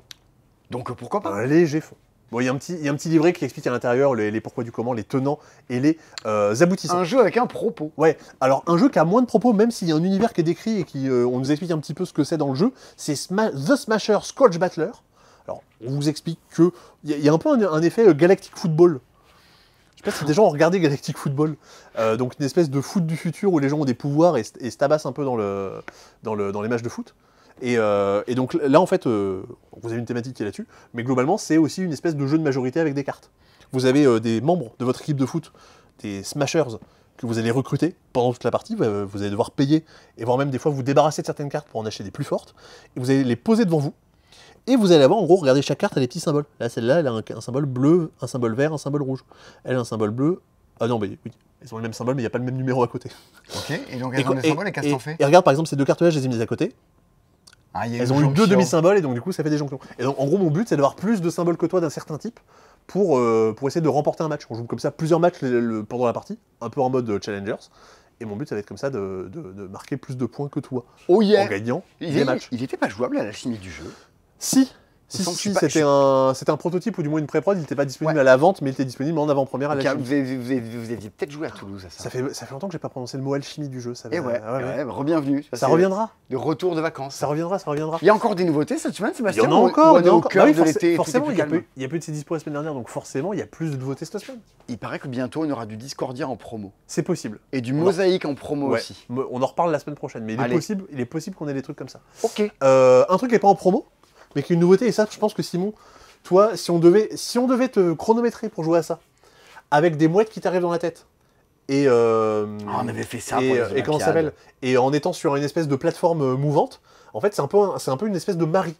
Donc pourquoi pas? Un léger fond. Bon, il y a un petit livret qui explique à l'intérieur les pourquoi du comment, les tenants et les aboutissants. Un jeu avec un propos. Ouais, alors un jeu qui a moins de propos, même s'il y a un univers qui est décrit et qui on nous explique un petit peu ce que c'est dans le jeu, c'est The Smasher Scotch Battler. Alors, on vous explique que il y a un peu un effet Galactic Football. Je sais pas si des gens ont regardé Galactic Football. Donc une espèce de foot du futur où les gens ont des pouvoirs et se tabassent un peu dans les matchs de foot. Et donc là, en fait, vous avez une thématique qui est là-dessus, mais globalement, c'est aussi une espèce de jeu de majorité avec des cartes. Vous avez des membres de votre équipe de foot, des smashers, que vous allez recruter pendant toute la partie, vous allez devoir payer, et voire même des fois vous débarrasser de certaines cartes pour en acheter des plus fortes, et vous allez les poser devant vous, et vous allez avoir, en gros, regardez, chaque carte a des petits symboles. Là, celle-là, elle a un symbole bleu, un symbole vert, un symbole rouge. Elle a un symbole bleu. Ah non, mais oui, ils ont le même symbole, mais il n'y a pas le même numéro à côté. Ok, et donc elles ont des symboles, et qu'est-ce que t'en fais? Et regarde, par exemple, ces deux cartes-là, je les ai mises à côté. Ah, Elles ont eu deux demi-symboles et donc du coup ça fait des jonctions. Et donc en gros mon but c'est d'avoir plus de symboles que toi d'un certain type pour essayer de remporter un match. On joue comme ça plusieurs matchs pendant la partie, un peu en mode challengers. Et mon but ça va être comme ça de marquer plus de points que toi Oh yeah. en gagnant des matchs. Il était pas jouable à la chimie du jeu. Si, c'était un prototype ou du moins une pré-prod, il n'était pas disponible à la vente mais il était disponible en avant-première à la chimie. Vous aviez peut-être joué à Toulouse à ça. Ça fait longtemps que j'ai pas prononcé le mot alchimie du jeu. Et ouais, re-bienvenue. Ça reviendra. De retour de vacances. Ça reviendra. Il y a encore des nouveautés cette semaine, Sébastien? Il y en a encore, au cœur de l'été. Forcément, il y a plus de ces dispo la semaine dernière, donc forcément, il y a plus de nouveautés cette semaine. Il paraît que bientôt, on aura du Discordia en promo. C'est possible. Et du Mosaïque en promo aussi. On en reparle la semaine prochaine, mais il est possible qu'on ait des trucs comme ça. Ok. Un truc qui n'est pas en promo, mais qui est une nouveauté, et ça, je pense que Simon, toi, si on devait te chronométrer pour jouer à ça, avec des mouettes qui t'arrivent dans la tête, et on avait fait ça pour les et comment ça s'appelle, et en étant sur une espèce de plateforme mouvante, en fait, c'est un peu une espèce de Marie.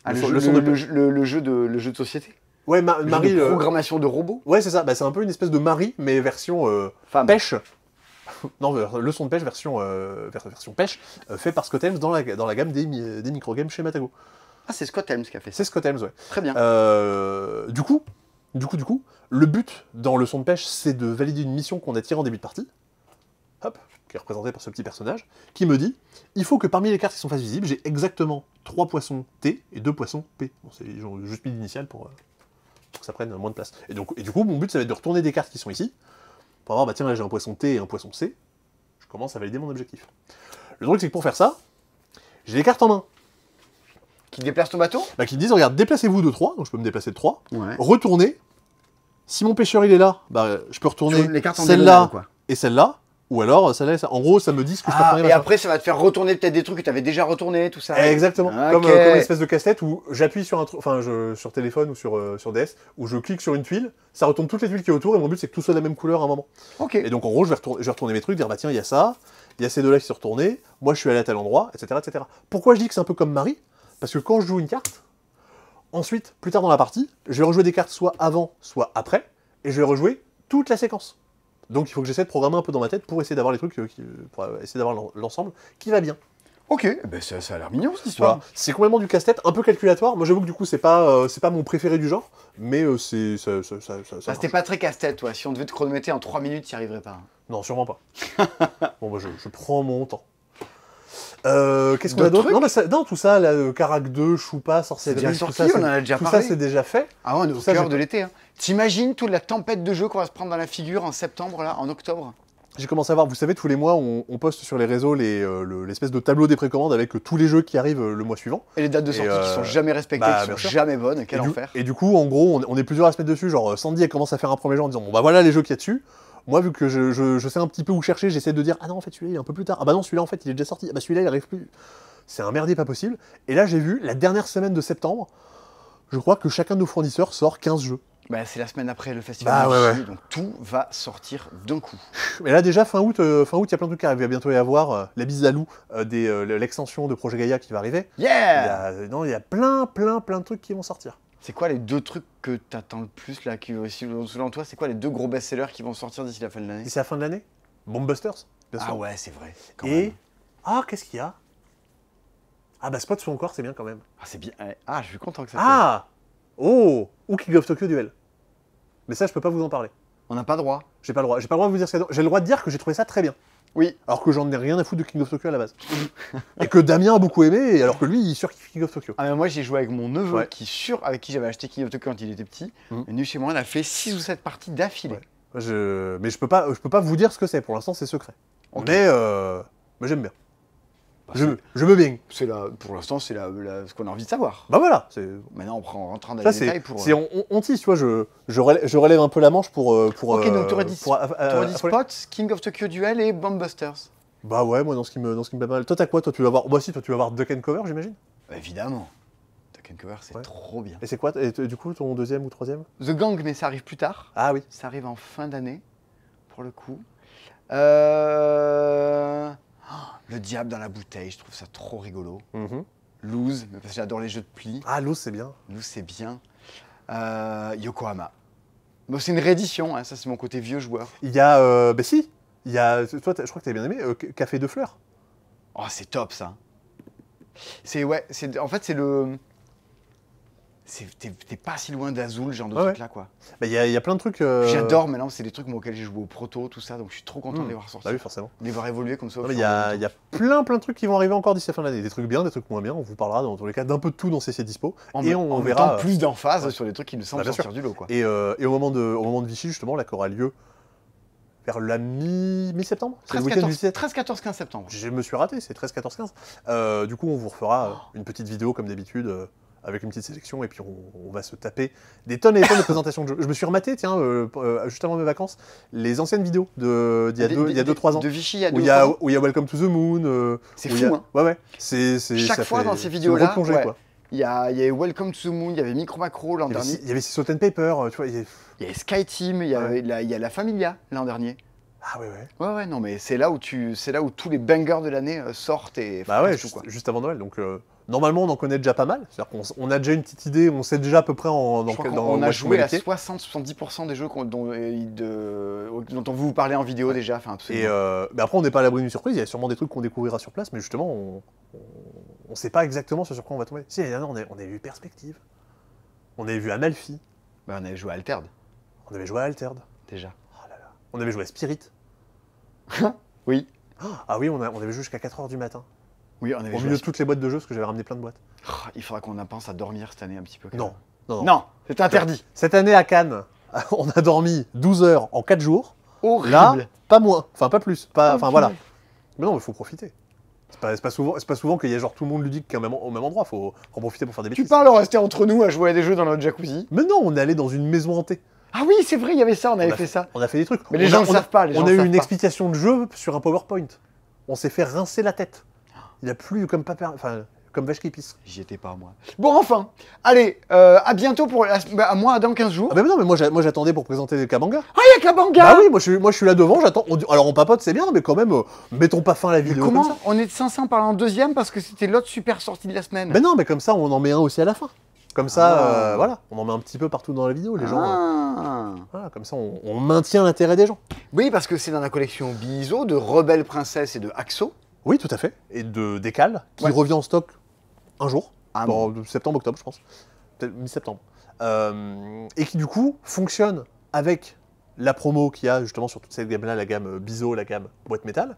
Le jeu de société. Ouais, Marie. De programmation de robots. Ouais, c'est ça. Bah, c'est un peu une espèce de Marie, mais version pêche. Non, le son de pêche version pêche, fait par Scott Helms dans la gamme des microgames chez Matago. Ah, c'est Scott Helms qui a fait ça. C'est Scott Helms, ouais. Très bien. Du coup, le but dans le son de pêche, c'est de valider une mission qu'on a tirée en début de partie. Hop, qui est représentée par ce petit personnage, qui me dit, il faut que parmi les cartes qui sont face visible, j'ai exactement 3 poissons T et 2 poissons P. Bon, c'est juste mis l'initiale pour que ça prenne moins de place. Et du coup, mon but, ça va être de retourner des cartes qui sont ici, pour voir, bah tiens, là j'ai un poisson T et un poisson C, je commence à valider mon objectif. Le truc, c'est que pour faire ça, j'ai les cartes en main. Qui déplace ton bateau? Bah, qui me disent, regarde, déplacez-vous de 3, donc je peux me déplacer de 3, ouais. Retournez, si mon pêcheur il est là, bah, je peux retourner celle-là et celle-là, ou alors celle-là et ça. En gros, ça me dit ce que je peux retourner. Et après, ça va te faire retourner peut-être des trucs que tu avais déjà retournés, tout ça. Exactement, okay. comme une espèce de casse-tête où j'appuie sur sur téléphone ou sur DS, où je clique sur une tuile, ça retourne toutes les tuiles qui est autour, et mon but c'est que tout soit de la même couleur à un moment. Ok. Et donc en gros, je vais retourner mes trucs, dire bah tiens, il y a ça, il y a ces deux-là qui sont retournés, moi je suis allé à tel endroit, etc., etc. Pourquoi je dis que c'est un peu comme Marie? Parce que quand je joue une carte, ensuite, plus tard dans la partie, je vais rejouer des cartes soit avant, soit après, et je vais rejouer toute la séquence. Donc il faut que j'essaie de programmer un peu dans ma tête pour essayer d'avoir les trucs, pour essayer d'avoir l'ensemble qui va bien. Ok, ben ça a l'air mignon cette histoire. Voilà. C'est complètement du casse-tête, un peu calculatoire. Moi j'avoue que du coup c'est pas mon préféré du genre, mais ça c'était pas très casse-tête, toi. Si on devait te chronométrer en 3 minutes, tu n'y arriverais pas. Non, sûrement pas. Bon bah je prends mon temps. Qu'est-ce qu'on a d'autre? Non, tout ça, là, Carac 2, Choupa, Sorcellerie, déjà sorti, on en a déjà parlé. Tout ça, c'est déjà fait. Ah ouais, on est au cœur de l'été. Hein. T'imagines toute la tempête de jeux qu'on va se prendre dans la figure en septembre, là, en octobre? J'ai commencé à voir, vous savez, tous les mois, on poste sur les réseaux l'espèce de tableau des précommandes avec tous les jeux qui arrivent le mois suivant. Et les dates de sortie qui sont jamais respectées, qui sont jamais bonnes, quel enfer. Et du coup, en gros, on est plusieurs à se mettre dessus. Genre, Sandy, elle commence à faire un premier jeu en disant, bon bah voilà les jeux qu'il y a dessus. moi, vu que je sais un petit peu où chercher, j'essaie de dire ah non, en fait, celui-là, il est un peu plus tard. Ah bah non, celui-là, en fait, il est déjà sorti. Ah bah celui-là, il arrive plus. C'est un merdier pas possible. Et là, j'ai vu, la dernière semaine de septembre, je crois que chacun de nos fournisseurs sort 15 jeux. Bah, c'est la semaine après le festival Bah, de ouais, Vichy, donc tout va sortir d'un coup. Mais là, déjà, fin août, il y a plein de trucs qui arrivent. Il va bientôt y avoir la bise à loup, l'extension de Projet Gaïa qui va arriver. Yeah! Il y a plein de trucs qui vont sortir. C'est quoi les 2 trucs que t'attends le plus là, selon toi, c'est quoi les 2 gros best-sellers qui vont sortir d'ici la fin de l'année? D'ici la fin de l'année, Bombbusters, bien sûr. Ah ouais, c'est vrai. Quand Et même. ah, qu'est-ce qu'il y a? Ah bah Spot ou encore, c'est bien quand même. Ah, c'est bien. Ah, je suis content que ça. Ah, oh, ou King of Tokyo Duel. Mais ça, je peux pas vous en parler. On n'a pas droit. J'ai pas le droit. J'ai pas le droit de vous dire ce qu'il y a dedans. J'ai le droit de dire que j'ai trouvé ça très bien. Oui. Alors que j'en ai rien à foutre de King of Tokyo à la base. Et que Damien a beaucoup aimé, et alors que lui, il surkiffe King of Tokyo. Ah, mais moi, j'ai joué avec mon neveu Ouais. avec qui j'avais acheté King of Tokyo quand il était petit. Mhm. Venu chez moi, on a fait 6 ou 7 parties d'affilée. Ouais. Mais je peux pas vous dire ce que c'est. Pour l'instant, c'est secret. Ok. Mais j'aime bien. Bah, Je veux bien. c'est pour l'instant, c'est ce qu'on a envie de savoir. Bah voilà. Maintenant, on rentre dans Ça, les détails pour. on tease, tu vois, je relève un peu la manche pour. Ok, donc t'aurais dit, affoler. Spot, King of Tokyo Duel et Bombbusters. Bah ouais, moi dans ce qui me plaît pas mal. Toi t'as quoi? Toi tu vas voir. Moi aussi, toi tu vas voir Duck and Cover, j'imagine. Bah, évidemment. Duck and Cover, c'est Ouais. trop bien. Et c'est quoi du coup ton deuxième ou troisième? The Gang, mais ça arrive plus tard. Ah oui. Ça arrive en fin d'année, pour le coup. Le diable dans la bouteille, je trouve ça trop rigolo. Lose, mais parce que j'adore les jeux de pli. Ah Lose c'est bien. Lose, c'est bien. Yokohama. Bon, c'est une réédition, hein, ça c'est mon côté vieux joueur. Il y a. Bah si. Il y a. Toi je crois que t'as bien aimé Café de Fleurs. Oh, c'est top ça. En fait, c'est le. T'es pas si loin d'Azul, genre de Ouais, truc là quoi. Bah il y a plein de trucs. J'adore maintenant, c'est des trucs moi, auxquels j'ai joué au proto, tout ça, donc je suis trop content de les voir sortir. Bah oui forcément. De les voir évoluer comme ça. Non, mais il y a plein de trucs qui vont arriver encore d'ici la fin de l'année. Des trucs bien, des trucs moins bien. On vous parlera dans tous les cas d'un peu de tout dans CC Dispo. Et on verra plus d'emphase sur les trucs qui nous semblent bien sortir sûr. du lot quoi. Et au moment de Vichy justement, là, qui aura lieu vers la mi-septembre. C'est le week-end du 17. 13, 14, 15 septembre. Je me suis raté, c'est 13, 14, 15. Du coup, on vous refera une petite vidéo comme d'habitude, avec une petite sélection, et puis on va se taper des tonnes et des tonnes de présentations de jeux. Je me suis rematé, tiens, juste avant mes vacances, les anciennes vidéos d'il y a 2-3 ans. De Vichy, il y a 2 ans. Où il y a Welcome to the Moon. C'est fou, hein. Ouais. Chaque fois dans ces vidéos-là, replongée, quoi. il y avait Welcome to the Moon, il y avait Micro Macro l'an dernier. Il y avait Salt and Paper, tu vois. Il y avait Sky Team, il y a La Familia l'an dernier. Ah ouais. Ouais, non, mais c'est là où tous les bangers de l'année sortent et. Bah ouais, tout, quoi. juste avant Noël. Donc normalement, on en connaît déjà pas mal. C'est-à-dire qu'on a déjà une petite idée, on sait déjà à peu près on a joué à 60-70% des jeux dont on vous parlait en vidéo déjà. Enfin, absolument. Et mais après, on n'est pas à l'abri d'une surprise. Il y a sûrement des trucs qu'on découvrira sur place, mais justement, on sait pas exactement sur quoi on va tomber. Si, l'année dernière, on avait vu Perspective. On avait vu Amalfi. Bah, on avait joué à Altered. On avait joué à Altered. Déjà. On avait joué à Spirit. Oui. Ah oui, on avait joué jusqu'à 4h du matin. Oui, on avait Au joué milieu de toutes les boîtes de jeux, parce que j'avais ramené plein de boîtes. Il faudra qu'on pense à dormir cette année un petit peu. Non, c'est interdit. Cette année à Cannes, on a dormi 12 heures en 4 jours. Horrible. Là, pas moins. Enfin, pas plus. Enfin, Ok. voilà. Mais non, il faut profiter. C'est pas souvent qu'il y a genre tout le monde ludique qui est au même endroit. Faut en profiter pour faire des Tu bêtises. parles en rester entre nous à jouer à des jeux dans notre jacuzzi. Mais non, on est allé dans une maison hantée. Ah oui, c'est vrai, il y avait ça, on avait fait ça. On a fait des trucs. Mais les gens ne savent pas. On a eu une explication de jeu sur un PowerPoint. On s'est fait rincer la tête. Il a plu comme vache qui pisse. J'y étais pas, moi. Bon, enfin, allez, à bientôt à moi, dans 15 jours. Ah bah non, mais moi j'attendais pour présenter les Kabanga. Ah, il y a Kabanga. Bah oui, moi je suis là devant, j'attends. Alors on papote, c'est bien, mais quand même, mettons pas fin à la vidéo. Comment comme ça. on est de 500 par en deuxième parce que c'était l'autre super sortie de la semaine. Mais non, mais comme ça, on en met un aussi à la fin. Comme ça, Ah. voilà, on en met un petit peu partout dans la vidéo, les gens. Ah. Voilà, comme ça, on maintient l'intérêt des gens. Oui, parce que c'est dans la collection Bizo de Rebelle Princesse et de Axo. Oui, tout à fait. Et de Décal, qui Ouais. revient en stock un jour, Ah dans septembre-octobre, je pense. Peut-être mi-septembre. Et qui, du coup, fonctionne avec la promo qu'il y a justement sur toute cette gamme-là, la gamme Bizo, la gamme boîte métal,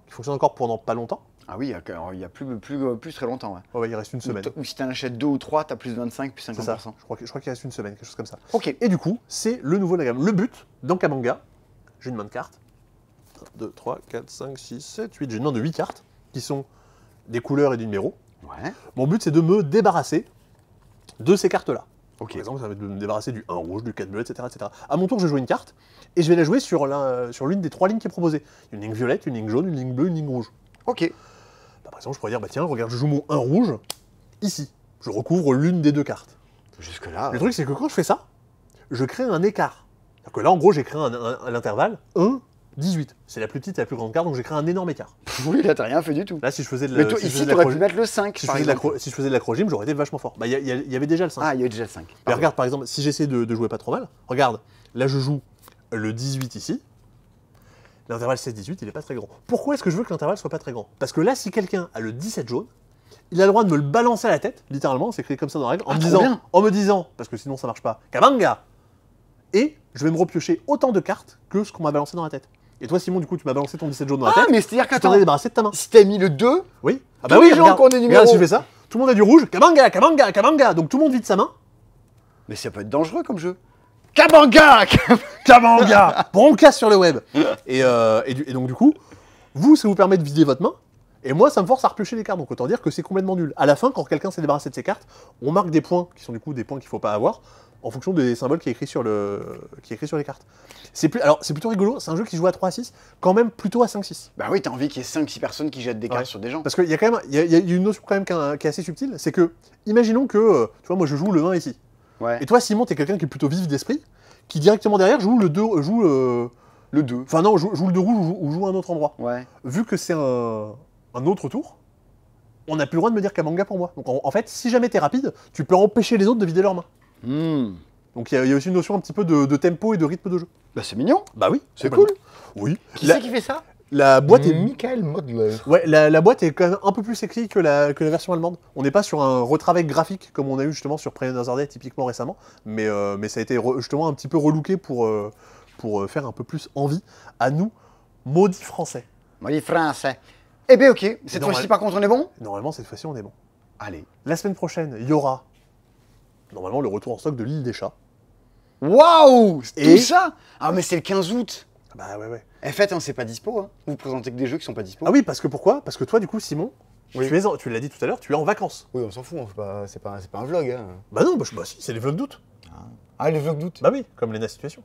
qui fonctionne encore pendant pas longtemps. Ah oui, il y a plus très longtemps. Ouais. Ouais, il reste une semaine. Ou si tu en achètes 2 ou 3, tu as plus 25, plus 50%. C'est ça. Je crois qu'il reste une semaine, quelque chose comme ça. Ok. Et du coup, c'est le nouveau de la gamme. Le but, dans Kabanga, j'ai une main de cartes. 1, 2, 3, 4, 5, 6, 7, 8. J'ai une main de 8 cartes, qui sont des couleurs et des numéros. Ouais. Mon but, c'est de me débarrasser de ces cartes-là. Ok. Par exemple, ça va me débarrasser du 1 rouge, du 4 bleu, etc., etc. À mon tour, je vais jouer une carte, et je vais la jouer sur l'une des 3 lignes qui est proposée. Une ligne violette, une ligne jaune, une ligne bleue, une ligne rouge. Ok. Bah, par exemple, je pourrais dire, bah tiens, regarde, je joue mon 1 rouge, ici. Je recouvre l'une des 2 cartes. Jusque-là. Le truc, c'est que quand je fais ça, je crée un écart. C'est-à-dire que là, en gros, j'ai créé l'intervalle 1, 18. C'est la plus petite et la plus grande carte, donc j'ai créé un énorme écart. Oui, là, t'as rien fait du tout. Là, si je faisais de Mais la, toi, si je ici, faisais de t'aurais l'acro- pu mettre le 5, si je par faisais de exemple. si je faisais de l'acrogym, j'aurais été vachement fort. Bah, il y avait déjà le 5. Ah, il y a déjà le 5. Mais regarde, par exemple, si j'essaie de jouer pas trop mal, regarde, là, je joue le 18 ici. L'intervalle 16-18, il est pas très grand. Pourquoi est-ce que je veux que l'intervalle soit pas très grand? Parce que là, si quelqu'un a le 17 jaune, il a le droit de me le balancer à la tête, littéralement, c'est écrit comme ça dans la règle, Ah, trop bien. en me disant, parce que sinon ça marche pas, Kabanga. Et je vais me repiocher autant de cartes que ce qu'on m'a balancé dans la tête. Et toi, Simon, du coup, tu m'as balancé ton 17 jaune dans la Ah, tête. mais c'est-à-dire Tu t'en qu'attends, es débarrassé de ta main. si t'as mis le 2, Oui. Ah tous les gens regarde, qui ont des numéros. regarde, si je fais ça, tout le monde a du rouge, Kabanga, Kabanga, Kabanga. Donc tout le monde vide sa main. mais ça peut être dangereux comme jeu. Kabanga. Kabanga. Bronca sur le web. Et donc du coup, vous, ça vous permet de vider votre main. Et moi, ça me force à repiocher les cartes. Donc autant dire que c'est complètement nul. À la fin, quand quelqu'un s'est débarrassé de ses cartes, on marque des points, qui sont du coup des points qu'il ne faut pas avoir, en fonction des symboles qui est écrit sur les cartes. Alors, c'est plutôt rigolo, c'est un jeu qui joue à 3 à 6, quand même plutôt à 5-6. Bah oui, t'as envie qu'il y ait 5-6 personnes qui jettent des cartes Ouais. sur des gens. Parce qu'il y a quand même, il y a une notion quand même qui est assez subtile, c'est que, imaginons que, tu vois, moi je joue le 1 ici. Ouais. Et toi, Simon, t'es quelqu'un qui est plutôt vif d'esprit, qui directement derrière joue le 2, Le 2. enfin non, joue le 2 rouge ou joue un autre endroit. Ouais. Vu que c'est un autre tour, on n'a plus le droit de me dire Kabanga pour moi. Donc en fait, si jamais t'es rapide, tu peux empêcher les autres de vider leurs mains. Hmm. Donc il y a aussi une notion un petit peu de tempo et de rythme de jeu. Bah c'est mignon. Bah oui, C'est complètement. Oui. Qui La, c'est qui fait ça? la boîte est Michael Modler. Ouais, la boîte est quand même un peu plus sexy que la version allemande. On n'est pas sur un retravail graphique comme on a eu justement sur Prey Another Day typiquement récemment, mais ça a été justement un petit peu relooké pour faire un peu plus envie à nous, maudits français. Moi, les français. Eh ben ok, cette Non, fois-ci ouais. par contre on est bon? Normalement, cette fois-ci, on est bon. Allez. La semaine prochaine, il y aura normalement le retour en stock de l'île des chats. Waouh! Et- Tout ça? Ah mais c'est le 15 août. Bah ouais. En fait, hein, c'est pas dispo. Hein. Vous présentez que des jeux qui sont pas dispo. Ah oui, parce que pourquoi? Parce que toi, du coup, Simon, Oui. tu l'as dit tout à l'heure, tu es en vacances. Oui, on s'en fout, c'est pas un vlog. Hein. Bah non, bah si, c'est les vlogs d'août. Ah, les vlogs d'août. Bah oui, comme Lena Situation.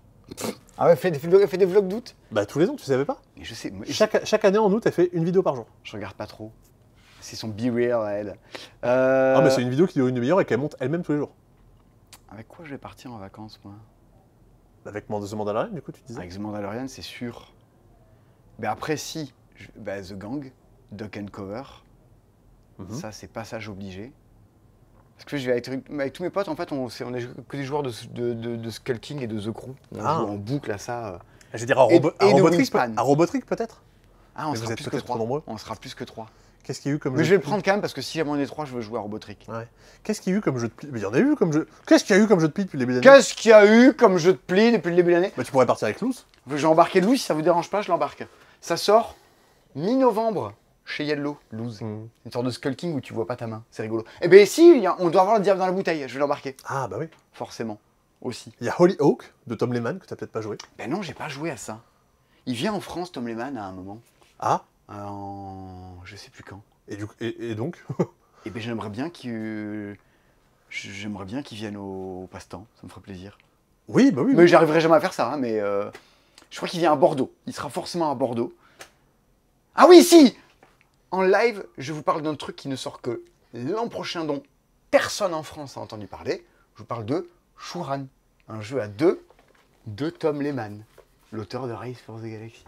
Ah ouais, fais des vlogs d'août. Bah tous les ans, tu savais pas? Mais je sais, moi, Chaque année en août, elle fait une vidéo par jour. je regarde pas trop. C'est son Be Real à elle. Ah mais c'est une vidéo qui dure une demi-heure et qu'elle monte elle-même tous les jours. Avec quoi je vais partir en vacances moi? Avec The Mandalorian, du coup, tu disais. Avec The Mandalorian, c'est sûr. Mais après, si, The Gang, Duck and Cover, ça c'est passage obligé. Parce que je vais avec tous mes potes, en fait, on est que des joueurs de Skull King et de The Crew. On Ah. joue en boucle à ça. Je veux dire, à Et de Robotrick, Wingspan. à Robotrick, peut-être. Ah, on Mais vous sera êtes plus que peut-être 3. trop nombreux. On sera plus que 3. Qu'est-ce qu'il y a eu comme Mais jeu je vais de le prendre quand même parce que si jamais on est 3, je veux jouer à Robotrick. Ouais. Qu'est-ce qu'il y a eu comme jeu de pli? Mais il y en a eu comme jeu. Qu'est-ce qu'il y a eu comme jeu de pli depuis le début d'année? Qu'est-ce qu'il y a eu comme jeu de pli depuis le début de l'année? Bah tu pourrais partir avec Loose. J'ai embarqué Louis, si ça vous dérange pas, je l'embarque. Ça sort mi-novembre chez Yellow, Lose. Une sorte de Skull King où tu vois pas ta main, c'est rigolo. Eh ben si, on doit avoir le diable dans la bouteille, je vais l'embarquer. Ah bah oui. Forcément, aussi. Il y a Holy Oak de Tom Lehman que t'as peut-être pas joué. Ben non, j'ai pas joué à ça. Il vient en France, Tom Lehman, à un moment. Ah. Je sais plus quand. Et donc Et ben j'aimerais bien qu'il vienne au passe-temps, ça me ferait plaisir. Oui, bah oui. Mais oui. j'arriverai jamais à faire ça, hein, mais je crois qu'il vient à Bordeaux. Il sera forcément à Bordeaux. Ah oui, si! En live, je vous parle d'un truc qui ne sort que l'an prochain, dont personne en France a entendu parler. Je vous parle de Shuran, un jeu à deux de Tom Lehman, l'auteur de Race for the Galaxy.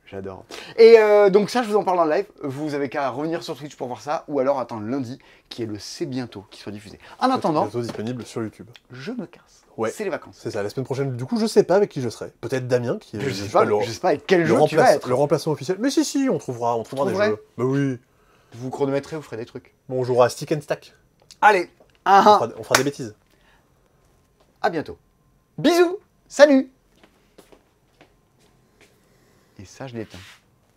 J'adore. Et donc ça, je vous en parle en live. Vous avez qu'à revenir sur Twitch pour voir ça, ou alors attendre lundi, qui est le C'est bientôt, qui soit diffusé. En attendant, Bientôt disponible sur YouTube. je me casse. Ouais. C'est les vacances. C'est ça, la semaine prochaine. Du coup, je sais pas avec qui je serai. Peut-être Damien qui est Je sais pas avec quel le jeu tu vas être. le remplaçant officiel. Mais si, on trouvera des trouverez jeux. Bah oui. Vous chronométrez, vous ferez des trucs. Bon, on jouera à Stick and Stack. Allez, On fera des bêtises. à bientôt. Bisous, salut. Et ça, je l'éteins.